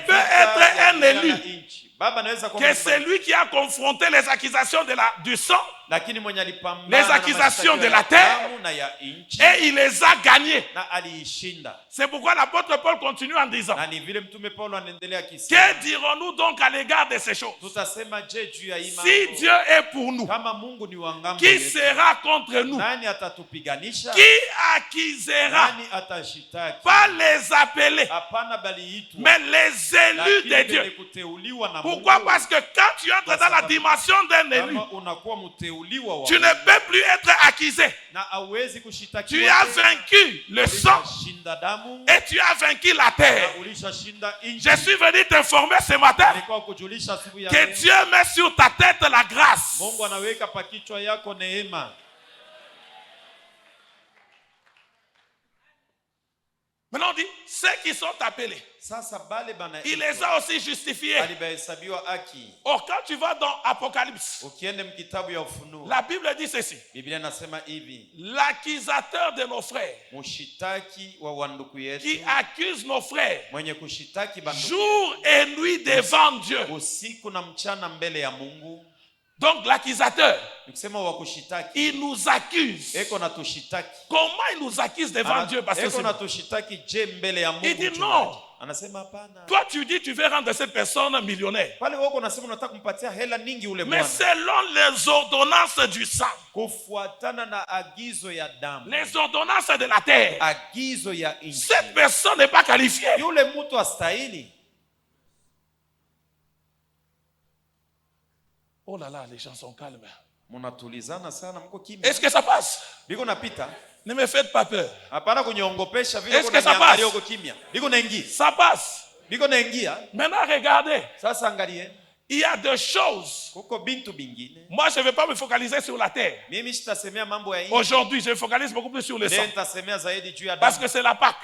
peut être un élu que celui qui a confronté les accusations du sang, les accusations de la terre, et il les a gagnés. C'est pourquoi l'apôtre Paul continue en disant, que dirons-nous donc à l'égard de ces choses? Si Dieu est pour nous, qui sera contre nous? Qui accusera? Pas les appelés, mais les élus de Dieu. Pourquoi? Parce que quand tu entres dans la dimension d'un élu, tu ne peux plus être accusé. Tu as vaincu le sang et tu as vaincu la terre. Je suis venu t'informer ce matin que Dieu met sur ta tête la grâce. Maintenant on dit, ceux qui sont appelés, il les a aussi justifiés. Or quand tu vas dans Apocalypse, la Bible dit ceci, l'accusateur de nos frères, qui accuse nos frères jour et nuit devant Dieu. Donc l'accusateur, il nous accuse. Comment il nous accuse devant Dieu? Parce que il dit non. Toi tu dis tu veux rendre cette personne millionnaire. Mais selon les ordonnances du sang, les ordonnances de la terre, cette personne n'est pas qualifiée. Oh là là, les gens sont calmes. Est-ce que ça passe? Ne me faites pas peur. Est-ce que ça passe? Ça passe. Maintenant regardez. Il y a deux choses. Moi je ne vais pas me focaliser sur la terre. Aujourd'hui je me focalise beaucoup plus sur le sang. Parce que c'est la Pâque.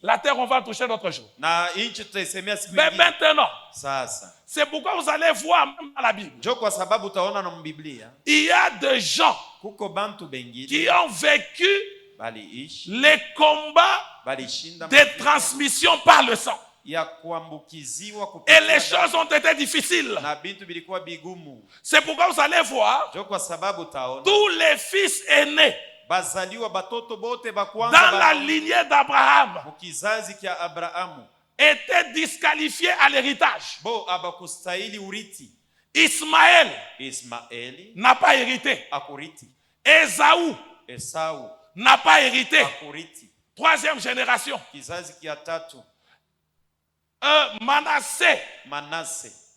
La terre on va toucher l'autre jour. Mais maintenant, c'est pourquoi vous allez voir même dans la Bible, il y a des gens qui ont vécu les combats de transmission par le sang. Et les choses ont été difficiles. C'est pourquoi vous allez voir tous les fils aînés dans la lignée d'Abraham étaient disqualifiés à l'héritage. Ismaël n'a pas hérité. Esaü n'a pas hérité. Troisième génération. Manassé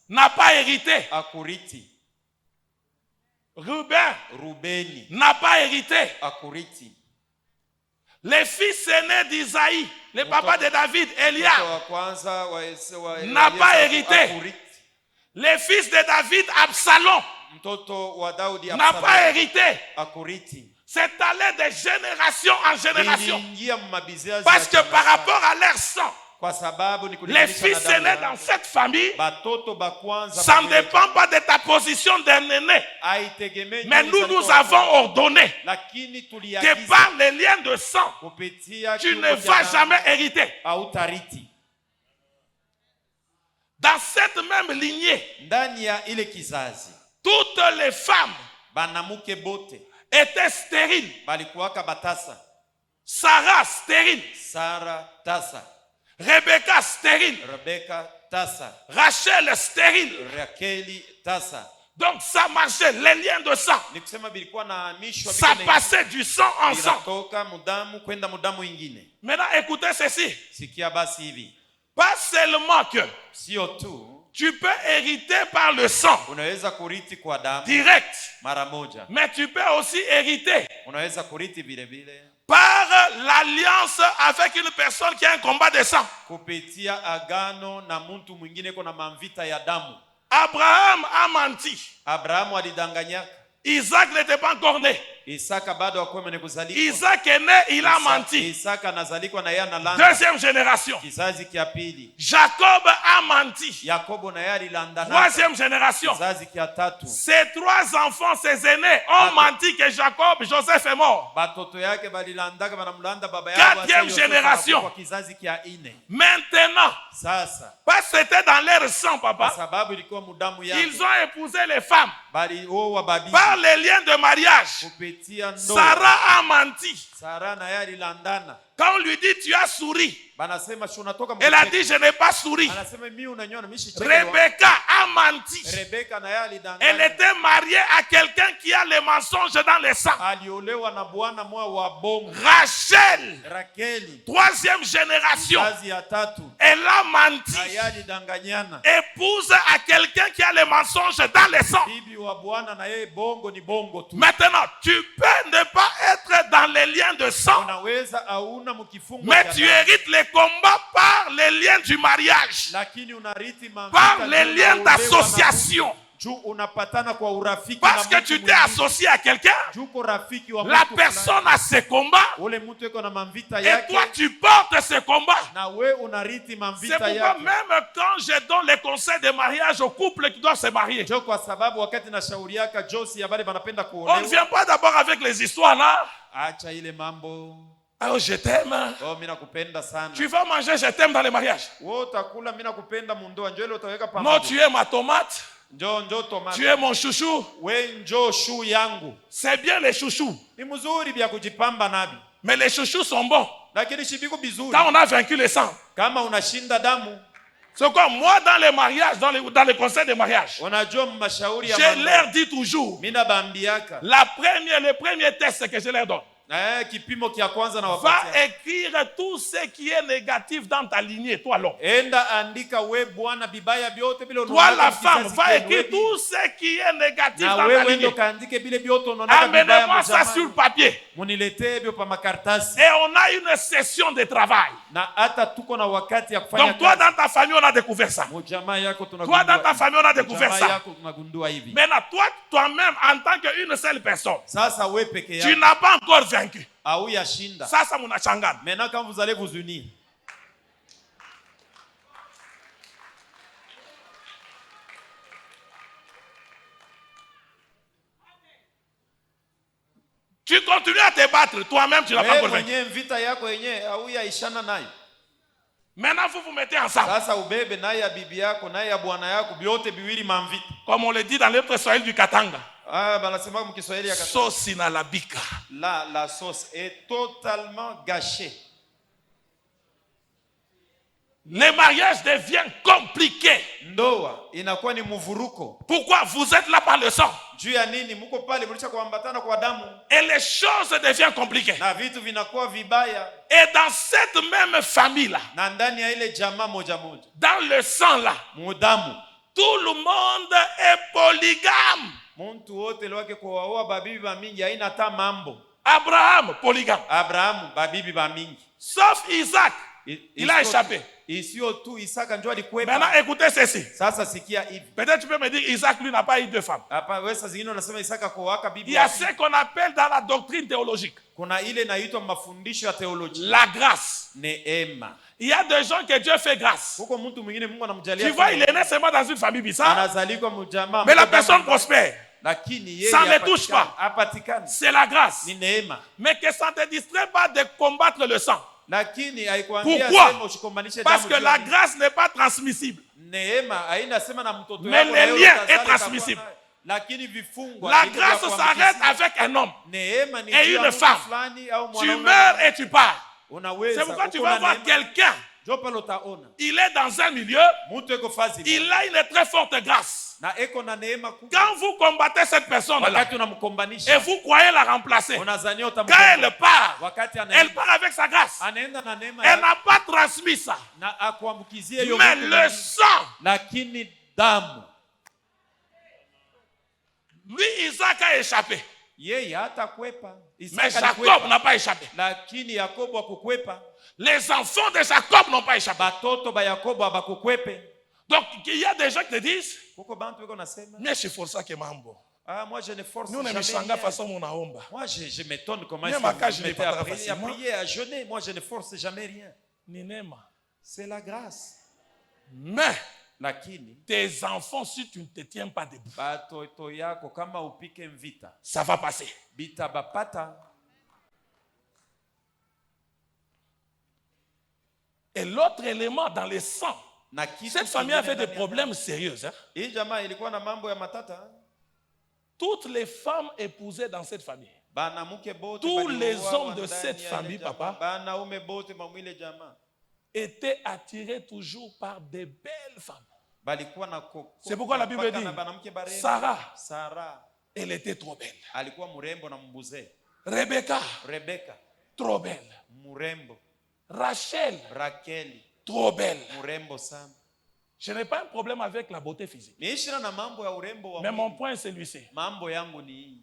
n'a pas hérité. Ruben n'a pas hérité. Les fils aînés d'Isaïe, le papa de David, Eliab, n'a pas hérité. Les fils de David, Absalom, n'a pas hérité. C'est allé de génération en génération. Parce que par rapport à leur sang, les fils aînés dans cette famille, ça ne dépend pas de ta position d'un aîné. Mais nous avons ordonné que par les liens de sang, tu ne vas jamais hériter. Dans cette même lignée, toutes les femmes étaient stériles. Sarah stérile. Rebecca stérile. Rachel stérile. Donc ça marchait, les liens de sang. Ça passait du sang en sang. Maintenant écoutez ceci. Pas seulement que Tu peux hériter par le sang. Unaweza kurithi kwa damu. Direct. Mara moja. Mais tu peux aussi hériter. Unaweza kurithi vile vile. Par l'alliance avec une personne qui a un combat de sang. Kupitia agano na mtu mwingine kuna mamvita ya damu. Abraham a menti. Abrahamu alidanganyaka. Isaac n'était pas encore né. Isaka bado hakuwa mwenye kuzaliwa. Isaac est né, il a menti. Isaka anazalikwa na yeye analanda. Deuxième génération. Kizazi kia pili. Jacob a menti. Yakobo na yeye alilanda. Troisième génération. Kizazi kia tatu. Ses trois enfants, ses aînés, ont menti que Jacob, Joseph est mort. Batoto yake balilandaka banamlanda baba yao. Quatrième génération. Kwa kizazi kia ine. Maintenant. Sasa. Parce que c'était dans leur sang, papa. Sababu ilikuwa mudamu yao. Ils ont épousé les femmes. Bali oa babi. Par les liens de mariage. Sarah a menti. Sarah na yeye alilandana. Quand on lui dit tu as souri, banasema si unatoka elle a dit je n'ai pas souri. Anasema mimi unanyona mishi cheke. Rebecca a menti. Rebecca na yeye alidanganya. Elle était mariée à quelqu'un qui a les mensonges dans le sang. Aliolewa na bwana mmoja wa bongo. Rachel. Rakeli. Troisième génération. Kazi ya tatu. Elle a menti. Na yeye alidanganyana. Épouse à quelqu'un qui a les mensonges dans le sang. Bibi wa bwana na yeye bongo ni bongo tu. Maintenant, tu peux ne pas être dans les liens de sang. Unaweza auna mkifungo. Mais tu hérites les combats par les liens du mariage. Lakini unarithi par les liens d'association. Parce que tu t'es associé à quelqu'un, la personne a ses combats, et toi tu portes ses combats. C'est pourquoi même quand je donne les conseils de mariage aux couples qui doivent se marier, on ne vient pas d'abord avec les histoires là. Oh, je t'aime. Tu vas manger, je t'aime dans les mariages. Non, tu es ma tomate. Tu es mon chouchou. C'est bien les chouchous. Mais les chouchous sont bons. Quand on a vaincu le sang. C'est quoi? Moi, dans les mariages, dans les conseils de mariage, je leur dis toujours le premier test que je leur donne. Va écrire tout ce qui est négatif dans ta lignée, toi l'homme. Toi la femme, va écrire tout ce qui est négatif dans ta lignée. Amenez-moi ça sur le papier. Et on a une session de travail. Donc toi dans ta famille on a découvert ça. Toi dans ta famille on a découvert ça. Maintenant toi-même en tant qu'une seule personne, tu n'as pas encore vaincu. Ça munachangana. Maintenant quand vous allez vous unir, tu continues à te battre, toi-même tu n'as pas encore vaincu. Maintenant vous vous mettez ensemble. Comme on le dit dans l'autre Swahili du Katanga. Sauce inalabika. Là, la sauce est totalement gâchée. Les mariages deviennent compliqués. Pourquoi? Vous êtes là par le sang. Et les choses deviennent compliquées. Et dans cette même famille-là, dans le sang-là, tout le monde est polygame. Abraham, polygame. Sauf Isaac, il a échappé. Maintenant, écoutez ceci. Peut-être tu peux me dire, Isaac, lui, n'a pas eu de femme. Il y a ce qu'on appelle dans la doctrine théologique la grâce. Il y a des gens que Dieu fait grâce. Tu vois, il est né seulement dans une famille bizarre. Mais la personne prospère. Ça ne les touche pas. C'est la grâce. Mais que ça ne te distrait pas de combattre le sang. Pourquoi? Parce que la grâce n'est pas transmissible. Mais le lien est transmissible. La grâce s'arrête avec un homme et une femme. Tu meurs et tu pars. C'est pourquoi tu vas voir quelqu'un. Il est dans un milieu. Il a une très forte grâce. Quand vous combattez cette personne-là et vous croyez la remplacer, quand elle part avec sa grâce. Elle n'a pas transmis ça. Mais le sang damu. Lui, Isaac a échappé. Yeye hatakwepa. Mais Jacob n'a pas échappé. Lakini Yakobo hakukwepa. Les enfants de Jacob n'ont pas échappé. Batoto ba Yakobo abakukwepe. Donc, il y a des gens qui te disent, Kuko bantu weko nasema, mais je force que mambo. Ah, moi je ne force Nous ne jamais. Moi, je m'étonne comment est-ce que vous mettez à prier, à jeûner. Moi je ne force jamais rien. C'est la grâce. Mais lakini tes enfants, si tu ne te tiens pas debout, batoto yako kama upike mvita, ça va passer. Bita bapata. Et l'autre élément dans le sang, cette famille avait des problèmes sérieux. Toutes les femmes épousées dans cette famille, tous les hommes de cette famille, papa, étaient attirés toujours par des belles femmes. C'est pourquoi la Bible dit, Sarah, elle était trop belle. Rebecca, trop belle. Rachel, trop belle. Je n'ai pas un problème avec la beauté physique. Mais mon point est celui-ci.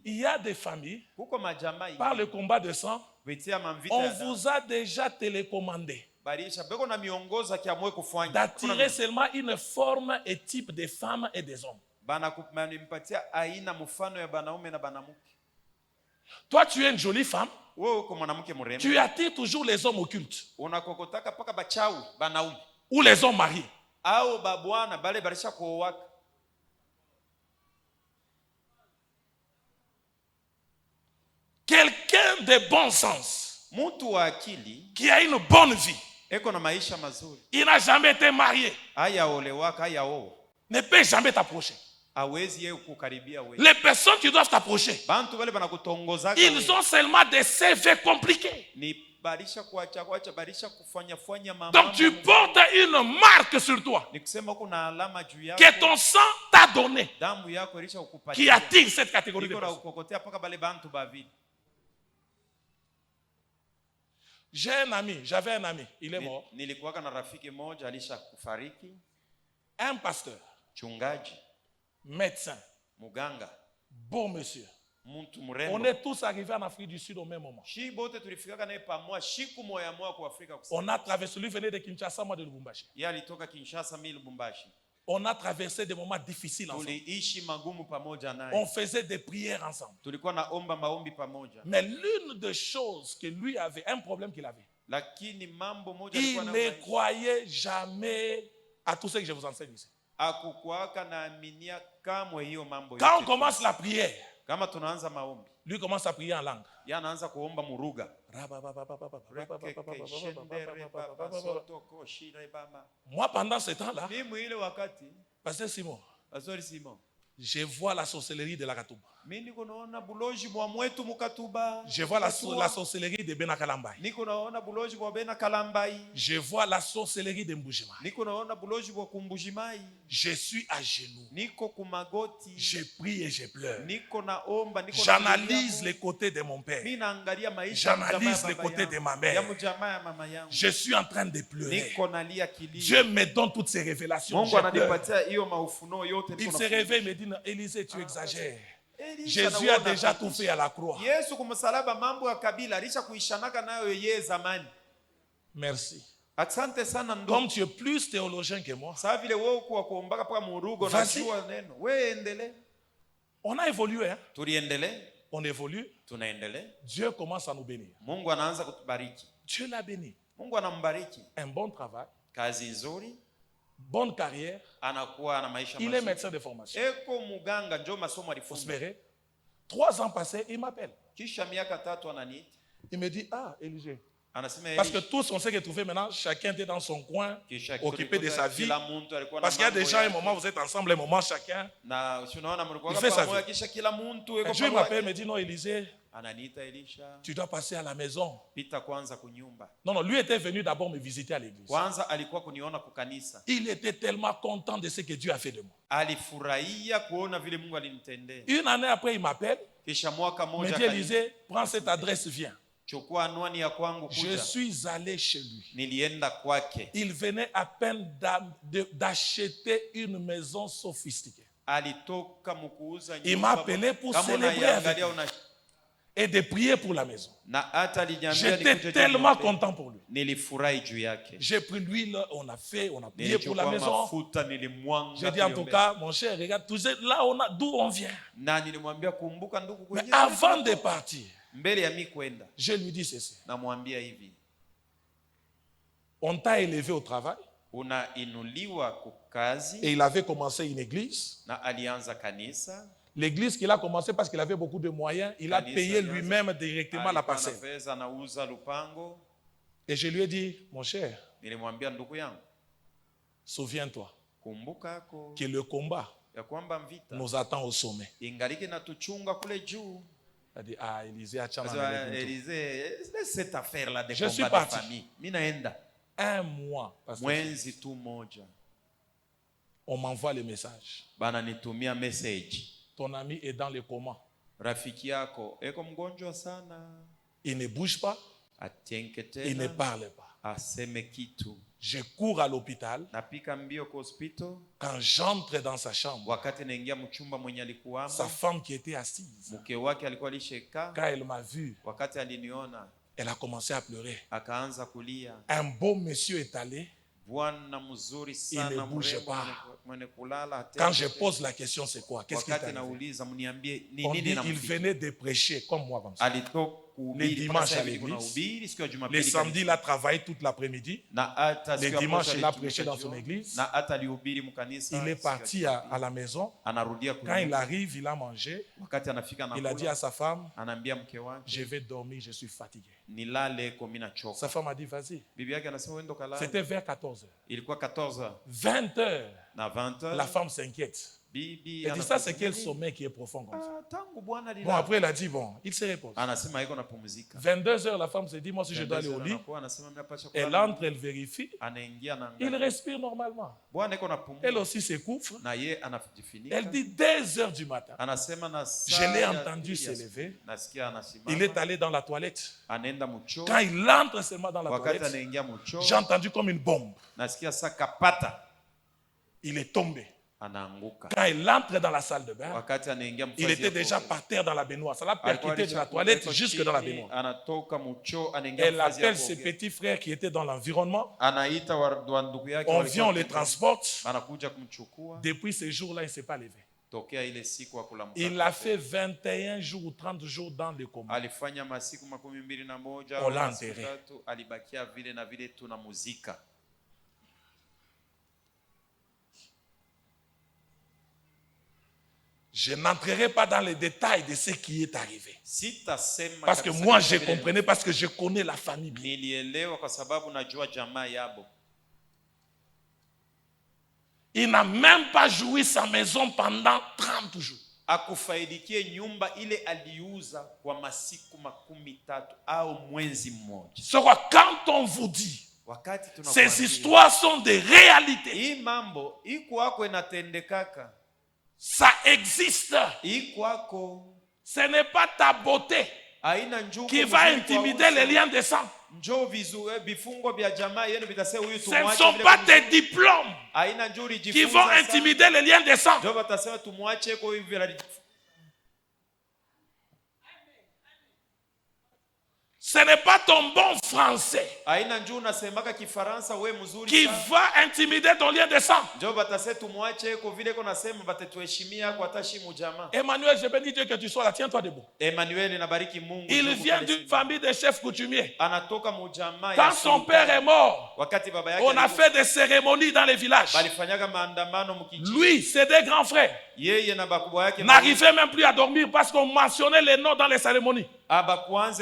Il y a des familles, par le combat de sang, on vous a déjà télécommandé d'attirer seulement une forme et type de femmes et des hommes. Toi, tu es une jolie femme. Tu attires toujours les hommes occultes ou les hommes mariés. Quelqu'un de bon sens qui a une bonne vie, il n'a jamais été marié, ne peut jamais t'approcher. Les personnes qui doivent t'approcher, ils ont seulement des CV compliqués. Donc tu portes une marque sur toi que ton sang t'a donné, qui attire cette catégorie de personnes. J'avais un ami, il est mort. Un pasteur, médecin, beau monsieur. On est tous arrivés en Afrique du Sud au même moment. On a traversé, lui venait de Kinshasa, moi de Lubumbashi. On a traversé des moments difficiles ensemble. On faisait des prières ensemble. Mais l'une des choses que lui avait, un problème qu'il avait, il ne croyait jamais à tout ce que je vous enseigne ici. Quand on commence la prière, lui commence à prier en langue. Moi, pendant ce temps-là, Pasteur Simon, je vois la sorcellerie de la Katuba. Je vois la sorcellerie de Benakalambai. Je vois la sorcellerie de Mbujima. Je suis à genoux. Je prie et je pleure. J'analyse les côtés de mon père. J'analyse les côtés de ma mère. Je suis en train de pleurer. Dieu me donne toutes ces révélations. Il se réveille et me dit, Élisée, tu exagères. Jésus a déjà tout fait à la croix. Merci. Comme tu es plus théologien que moi, vas-y. On a évolué. Hein? On évolue. Dieu commence à nous bénir. Dieu l'a béni. Un bon travail. Bonne carrière. Il est médecin de formation. Vous verrez. 3 ans passés, il m'appelle. Il me dit, ah, Élisée. Parce que tous, on sait que trouver maintenant, chacun était dans son coin, occupé de sa vie. Parce qu'il y a déjà un moment, vous êtes ensemble, un moment, chacun. Il fait sa vie. Un jour, il m'appelle, il me dit, non, Élisée, tu dois passer à la maison. Non, lui était venu d'abord me visiter à l'église. Il était tellement content de ce que Dieu a fait de moi. Une année après, il m'appelle. Il me dit, Élisée, prends cette adresse, viens. Je suis allé chez lui. Il venait à peine d'acheter une maison sophistiquée. Il m'a appelé pour célébrer avec lui et de prier pour la maison. J'étais tellement content pour lui. J'ai pris l'huile, on a prié pour la maison. J'ai dit en tout cas, mon cher, regarde, tu sais, là d'où on vient. Mais avant de partir, je lui dis ceci. On t'a élevé au travail. Et il avait commencé une église. L'église qu'il a commencé parce qu'il avait beaucoup de moyens, il a payé lui-même directement la parcelle. Et je lui ai dit, mon cher, souviens-toi que le combat nous attend au sommet. Il a dit, Élisée, je suis parti. Un mois, on m'envoie le message. Ton ami est dans le coma. Il ne bouge pas. Il ne parle pas. Je cours à l'hôpital. Quand j'entre dans sa chambre, sa femme qui était assise, quand elle m'a vu, elle a commencé à pleurer. Un beau monsieur est allé. Il ne bouge pas. Quand je pose la question, c'est quoi? Qu'est-ce qu'il t'a dit? On dit il venait de prêcher comme moi. Les dimanches à l'église. Les samedis, il a travaillé toute l'après-midi. Les dimanches, il a prêché dans son église. Il est parti à la maison. Quand il arrive, il a mangé. Il a dit à sa femme, je vais dormir, je suis fatigué. Sa femme a dit, vas-y. C'était vers 14h. 20h, la femme s'inquiète. Elle dit, ça c'est quel sommeil qui est profond comme ça? Bon, après elle a dit, bon, il se repose. 22h, la femme se dit, moi si je dois aller au lit, elle entre, elle vérifie, il respire normalement. Elle aussi se couvre. Elle dit, 2h du matin, je l'ai entendu se lever. Il est allé dans la toilette. Quand il entre seulement dans la toilette, j'ai entendu comme une bombe. Il est tombé. Quand il entre dans la salle de bain, il était déjà par terre dans la baignoire. Ça l'a percuté de la toilette jusque dans la baignoire. Elle appelle ses petits frères qui étaient dans l'environnement. On vient, on les transporte. Depuis ce jour-là, il ne s'est pas levé. Il a fait 21 jours ou 30 jours dans le coma. On l'a enterré. Je n'entrerai pas dans les détails de ce qui est arrivé. Parce que moi, je comprenais, parce que je connais la famille bien. Il n'a même pas joui sa maison pendant 30 jours. C'est quoi, quand on vous dit, ces histoires sont des réalités. Ça existe. Ce n'est pas ta beauté qui va intimider les liens de sang. Ce ne sont pas tes diplômes qui vont intimider les liens de sang. Ce n'est pas ton bon français qui va intimider ton lien de sang. Emmanuel, je bénis Dieu que tu sois là. Tiens-toi debout. Il vient d'une famille de chefs coutumiers. Quand son père est mort, on a fait des cérémonies dans les villages. Lui, c'est des grands frères. N'arrivait même plus à dormir parce qu'on mentionnait les noms dans les cérémonies.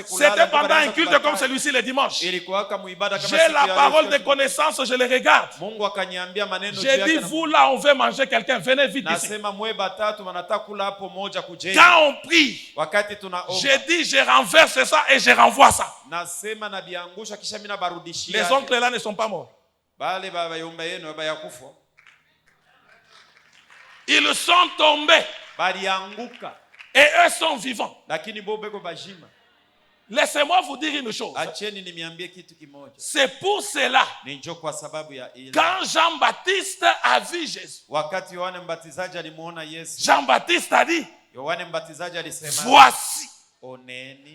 C'était pendant un culte comme celui-ci le dimanche. J'ai la parole de connaissance, je les regarde. J'ai dit, vous là, on veut manger quelqu'un, venez vite ici. Quand on prie, j'ai dit, je renverse ça et je renvoie ça. Les oncles là ne sont pas morts. Ils sont tombés. Et eux sont vivants. Laissez-moi vous dire une chose. C'est pour cela, quand Jean-Baptiste a vu Jésus, Jean-Baptiste a dit, voici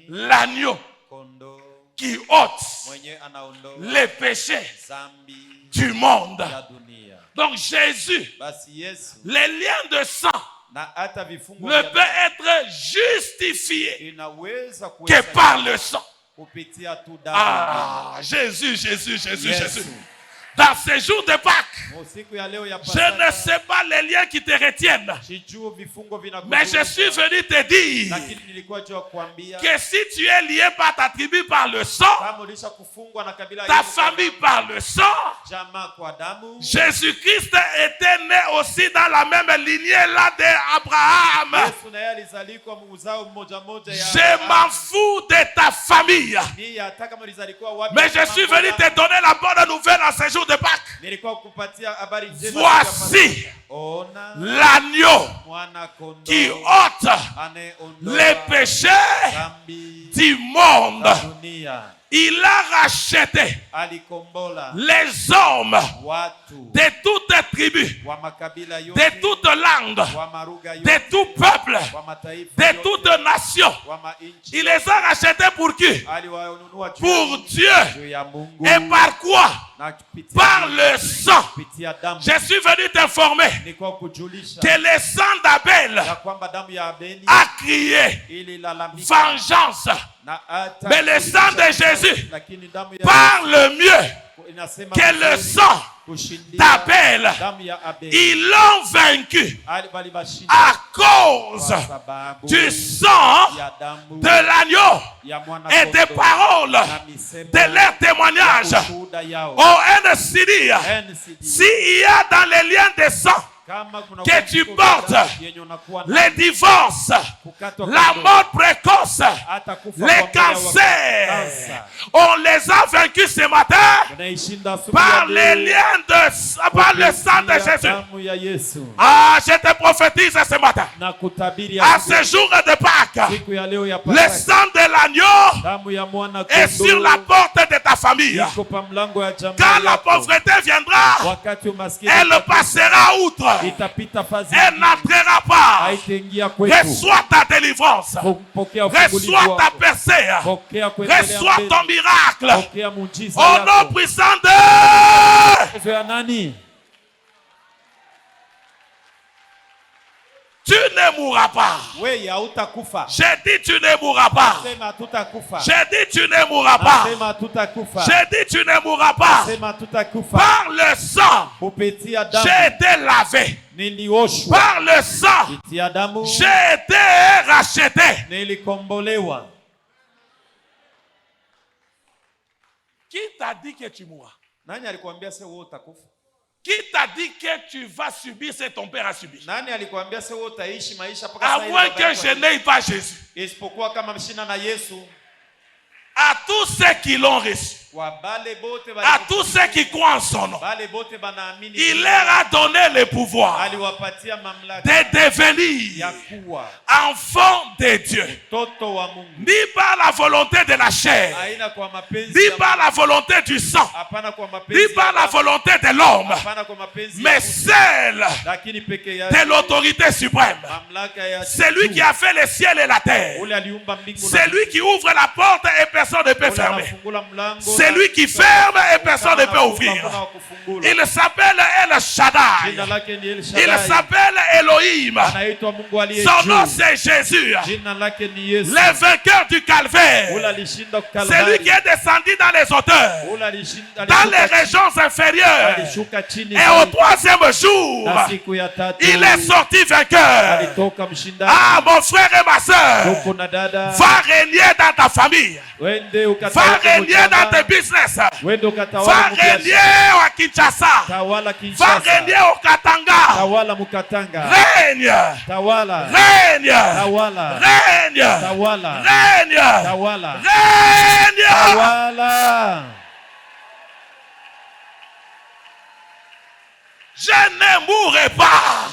l'agneau qui ôte les péchés du monde. Donc Jésus, les liens de sang ne peut être justifié que par le sang. Ah, Jésus. Dans ces jours de Pâques, je ne sais pas les liens qui te retiennent, mais je suis venu te dire que si tu es lié par ta tribu par le sang, ta famille par le sang, Jésus-Christ était né aussi dans la même lignée là d'Abraham. Je m'en fous de ta famille, mais je suis venu te donner la bonne nouvelle en ces jours de Pâques. Voici l'agneau qui ôte les péchés du monde. Il a racheté les hommes de toutes tribus, de toutes langues, de tout peuple, de toutes nations. Il les a rachetés pour qui? Pour Dieu. Et par quoi? Par le sang. Je suis venu t'informer que le sang d'Abel a crié vengeance. Mais le sang de Jésus parle mieux que le sang d'Abel. Ils l'ont vaincu à cause du sang de l'agneau et des paroles de leur témoignage. Oh NCD, s'il y a dans les liens de sang que tu portes les divorces, la mort précoce, les cancers, on les a vaincus ce matin par les liens par le sang de Jésus. Ah, je te prophétise ce matin, à ce jour de Pâques, le sang de l'agneau est sur la porte de ta famille. Quand la pauvreté viendra, elle passera outre. Elle n'entrera pas. Reçois ta délivrance. Reçois ta percée. Reçois ton miracle. Au nom puissant de... Tu ne mourras pas. J'ai dit tu ne mourras pas. J'ai dit tu ne mourras pas. J'ai dit tu ne mourras pas. Par le sang, j'ai été lavé. Par le sang, j'ai été racheté. Qui t'a dit que tu mourras? Qui t'a dit que tu vas subir ce que ton père a subi? À moins que je n'aie pas Jésus. À tous ceux qui l'ont reçu, à tous ceux qui croient en son nom, il leur a donné le pouvoir de devenir enfants de Dieu. Ni par la volonté de la chair, ni par la volonté du sang, ni par la volonté de l'homme, mais celle de l'autorité suprême. C'est lui qui a fait le ciel et la terre. C'est lui qui ouvre la porte et personne ne peut fermer. C'est lui qui ferme et personne ne peut ouvrir. Il s'appelle El Shaddai. Il s'appelle Elohim. Son nom c'est Jésus, le vainqueur du calvaire. C'est lui qui est descendu dans les hauteurs, dans les régions inférieures. Et au troisième jour, il est sorti vainqueur. Ah, mon frère et ma soeur, va régner dans ta famille. Va régner dans tes business. Va régner à Kinshasa. Va régner au Katanga. Règne. Règne. Règne. Règne. Règne. Je ne mourrai pas.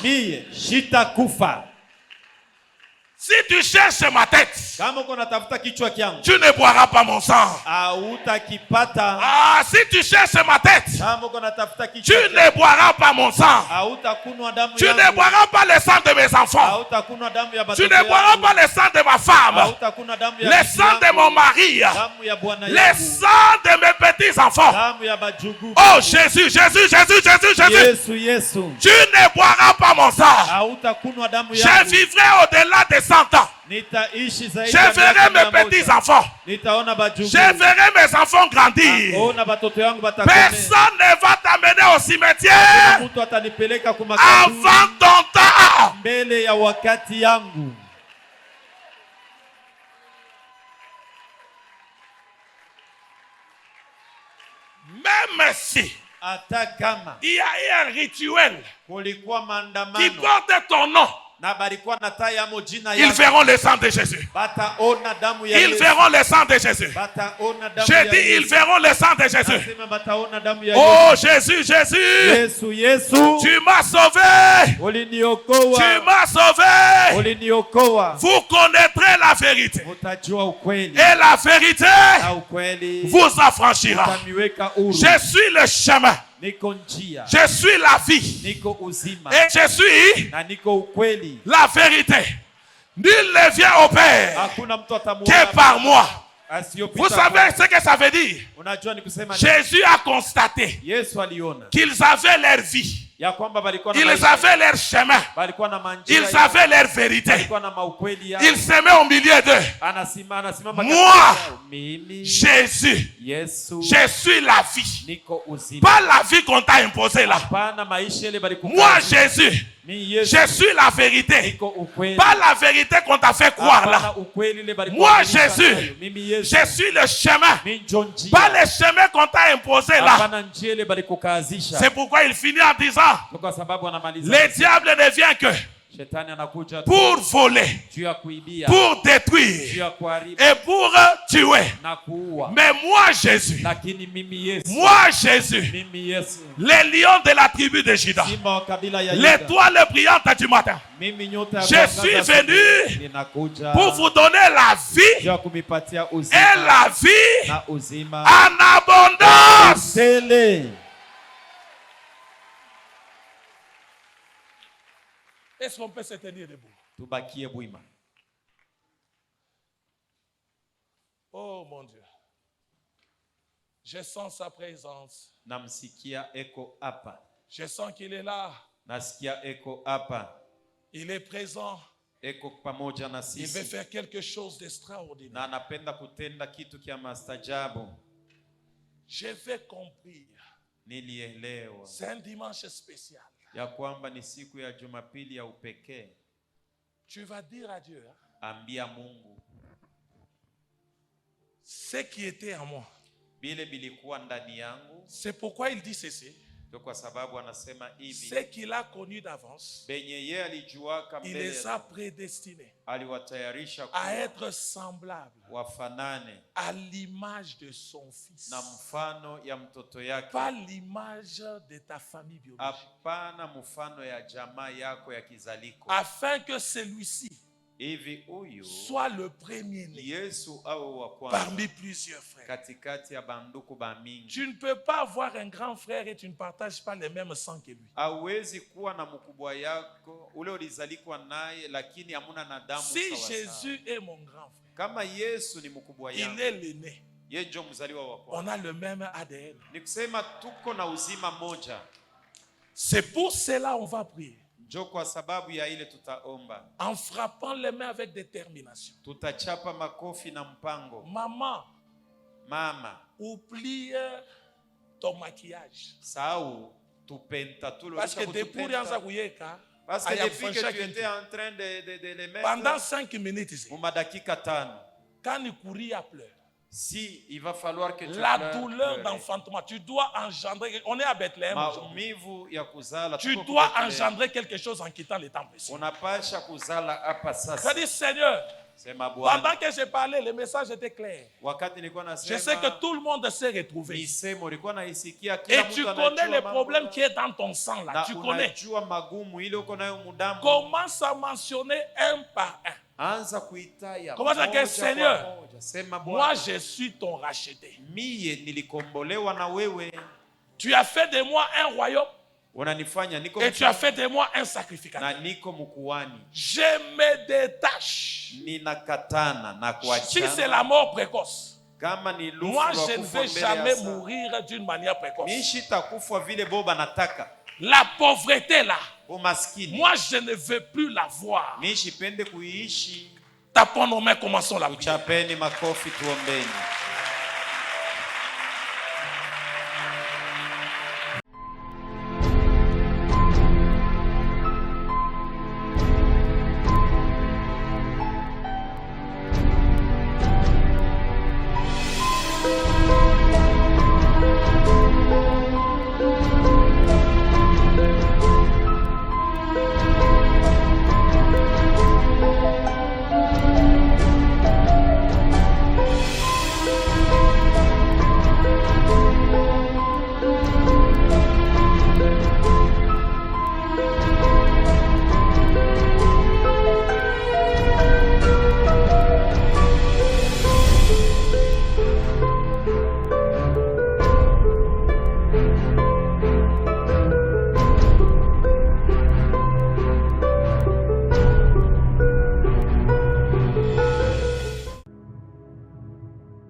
Si tu cherches ma tête, tu ne boiras pas mon sang. Si tu cherches ma tête, tu ne boiras pas mon sang. Tu ne boiras pas le sang de mes enfants. Tu ne boiras pas le sang de ma femme. Le sang de mon mari. Le sang de mes petits enfants. Oh Jésus, Jésus, Jésus, Jésus, Jésus. Tu ne boiras pas mon sang. Je vivrai au-delà de 100 ans. Je verrai mes petits enfants. Je verrai mes enfants grandir. Personne ne va t'amener au cimetière avant ton temps. Même si il y a eu un rituel qui porte ton nom, ils verront le sang de Jésus. Ils verront le sang de Jésus. J'ai dit, ils verront le sang de Jésus. Oh Jésus, Jésus, tu m'as sauvé. Tu m'as sauvé. Vous connaîtrez la vérité. Et la vérité vous affranchira. Je suis le chemin. Je suis la vie. Et je suis la vérité. Nul ne vient au Père que par moi. Vous savez ce que ça veut dire? Jésus a constaté qu'ils avaient leur vie. Ils avaient leur chemin. Ils avaient leur vérité. Ils s'aimaient au milieu d'eux. Moi, Jésus, je suis la vie. Pas la vie qu'on t'a imposée là. Moi, Jésus, je suis la vérité. Pas la vérité qu'on t'a fait croire là. Moi, Jésus, je suis le chemin. Pas le chemin qu'on t'a imposé là. C'est pourquoi il finit en disant, le diable ne vient que pour voler, pour détruire et pour tuer. Mais moi Jésus, moi Jésus, les lions de la tribu de Juda, l'étoile brillante du matin, je suis venu pour vous donner la vie et la vie en abondance. Est-ce qu'on peut se tenir debout? Oh mon Dieu. Je sens sa présence. Je sens qu'il est là. Il est présent. Il veut faire quelque chose d'extraordinaire. Je vais comprendre. C'est un dimanche spécial. Ya kwamba ni siku ya Jumapili ya upekee. Tu vas dire à Dieu, ambia Mungu, ce qui était en moi. Bile bilikuwa ndani yangu. C'est pourquoi il dit ceci. Kwa sababu anasema hivi. Ce qu'il a connu d'avance, benye yeye alijua il les a prédestinés aliwatayarisha à être semblables wafanane à l'image de son fils. Na mfano ya mtoto yake. Pas l'image de ta famille biologique. Hapana mfano ya jamaa yako ya kizaliko. Afin que celui-ci soit le premier-né parmi plusieurs frères. Tu ne peux pas avoir un grand frère et tu ne partages pas le même sang que lui. Si Jésus est mon grand frère, il est l'aîné. On a le même ADN. C'est pour cela qu'on va prier. En frappant les mains avec détermination. Maman, oublie ton maquillage. Parce que depuis que j'étais en train de les mettre pendant 5 minutes ici, quand il courit à pleurer, si il va falloir que tu la douleur d'enfantement, tu dois engendrer. On est à Bethléem. Tu dois engendrer quelque chose en quittant les temples. C'est-à-dire, Seigneur, pendant que j'ai parlé, le message était clair. Je sais que tout le monde s'est retrouvé. Et tu connais le problème qui est dans ton sang là. Tu connais. Commence à mentionner un par un. Commence à dire, Seigneur, moi je suis ton racheté. Tu as fait de moi un royaume. Et tu as fait de moi un sacrificateur. Je me détache. Si c'est la mort précoce, moi je ne vais jamais mourir d'une manière précoce. La pauvreté là, moi je ne veux plus la voir. Tapons nos mains, commençons la prière.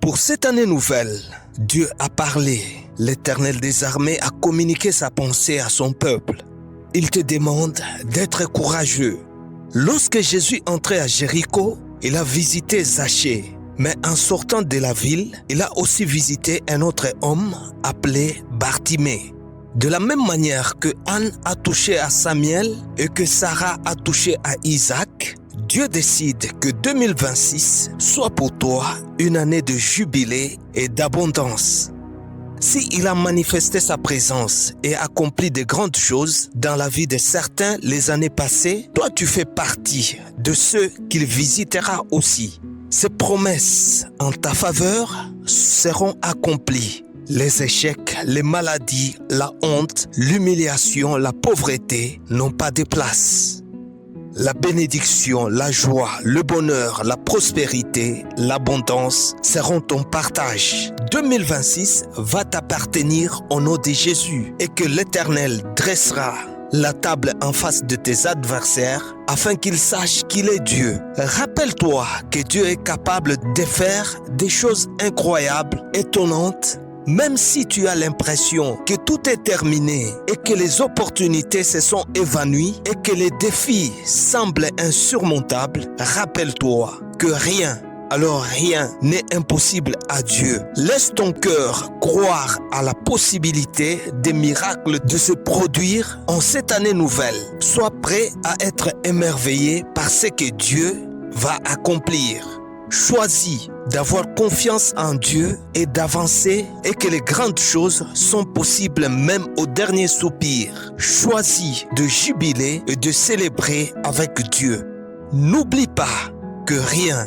Pour cette année nouvelle, Dieu a parlé. L'Éternel des armées a communiqué sa pensée à son peuple. Il te demande d'être courageux. Lorsque Jésus entrait à Jéricho, il a visité Zachée. Mais en sortant de la ville, il a aussi visité un autre homme appelé Bartimée. De la même manière que Anne a touché à Samuel et que Sarah a touché à Isaac, Dieu décide que 2026 soit pour toi une année de jubilé et d'abondance. S'il a manifesté sa présence et accompli de grandes choses dans la vie de certains les années passées, toi tu fais partie de ceux qu'il visitera aussi. Ses promesses en ta faveur seront accomplies. Les échecs, les maladies, la honte, l'humiliation, la pauvreté n'ont pas de place. La bénédiction, la joie, le bonheur, la prospérité, l'abondance seront ton partage. 2026 va t'appartenir au nom de Jésus et que l'Éternel dressera la table en face de tes adversaires afin qu'ils sachent qu'il est Dieu. Rappelle-toi que Dieu est capable de faire des choses incroyables, étonnantes. Même si tu as l'impression que tout est terminé et que les opportunités se sont évanouies et que les défis semblent insurmontables, rappelle-toi que rien, alors rien n'est impossible à Dieu. Laisse ton cœur croire à la possibilité des miracles de se produire en cette année nouvelle. Sois prêt à être émerveillé par ce que Dieu va accomplir. Choisis d'avoir confiance en Dieu et d'avancer et que les grandes choses sont possibles même au dernier soupir. Choisis de jubiler et de célébrer avec Dieu. N'oublie pas que rien,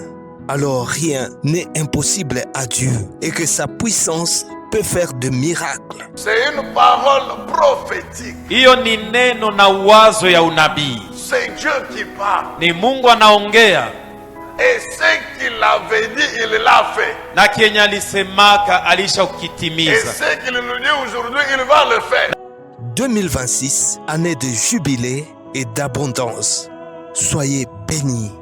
alors rien n'est impossible à Dieu et que sa puissance peut faire de miracles. C'est une parole prophétique. Hiyo ni neno na wazo ya unabii. C'est Dieu qui parle. Ni Mungu anaongea. Et ce qu'il avait dit, il l'a fait. Na kienya alisemaka alisha ukitimiza. Et ce qu'il nous dit aujourd'hui, il va le faire. 2026, année de jubilé et d'abondance. Soyez bénis.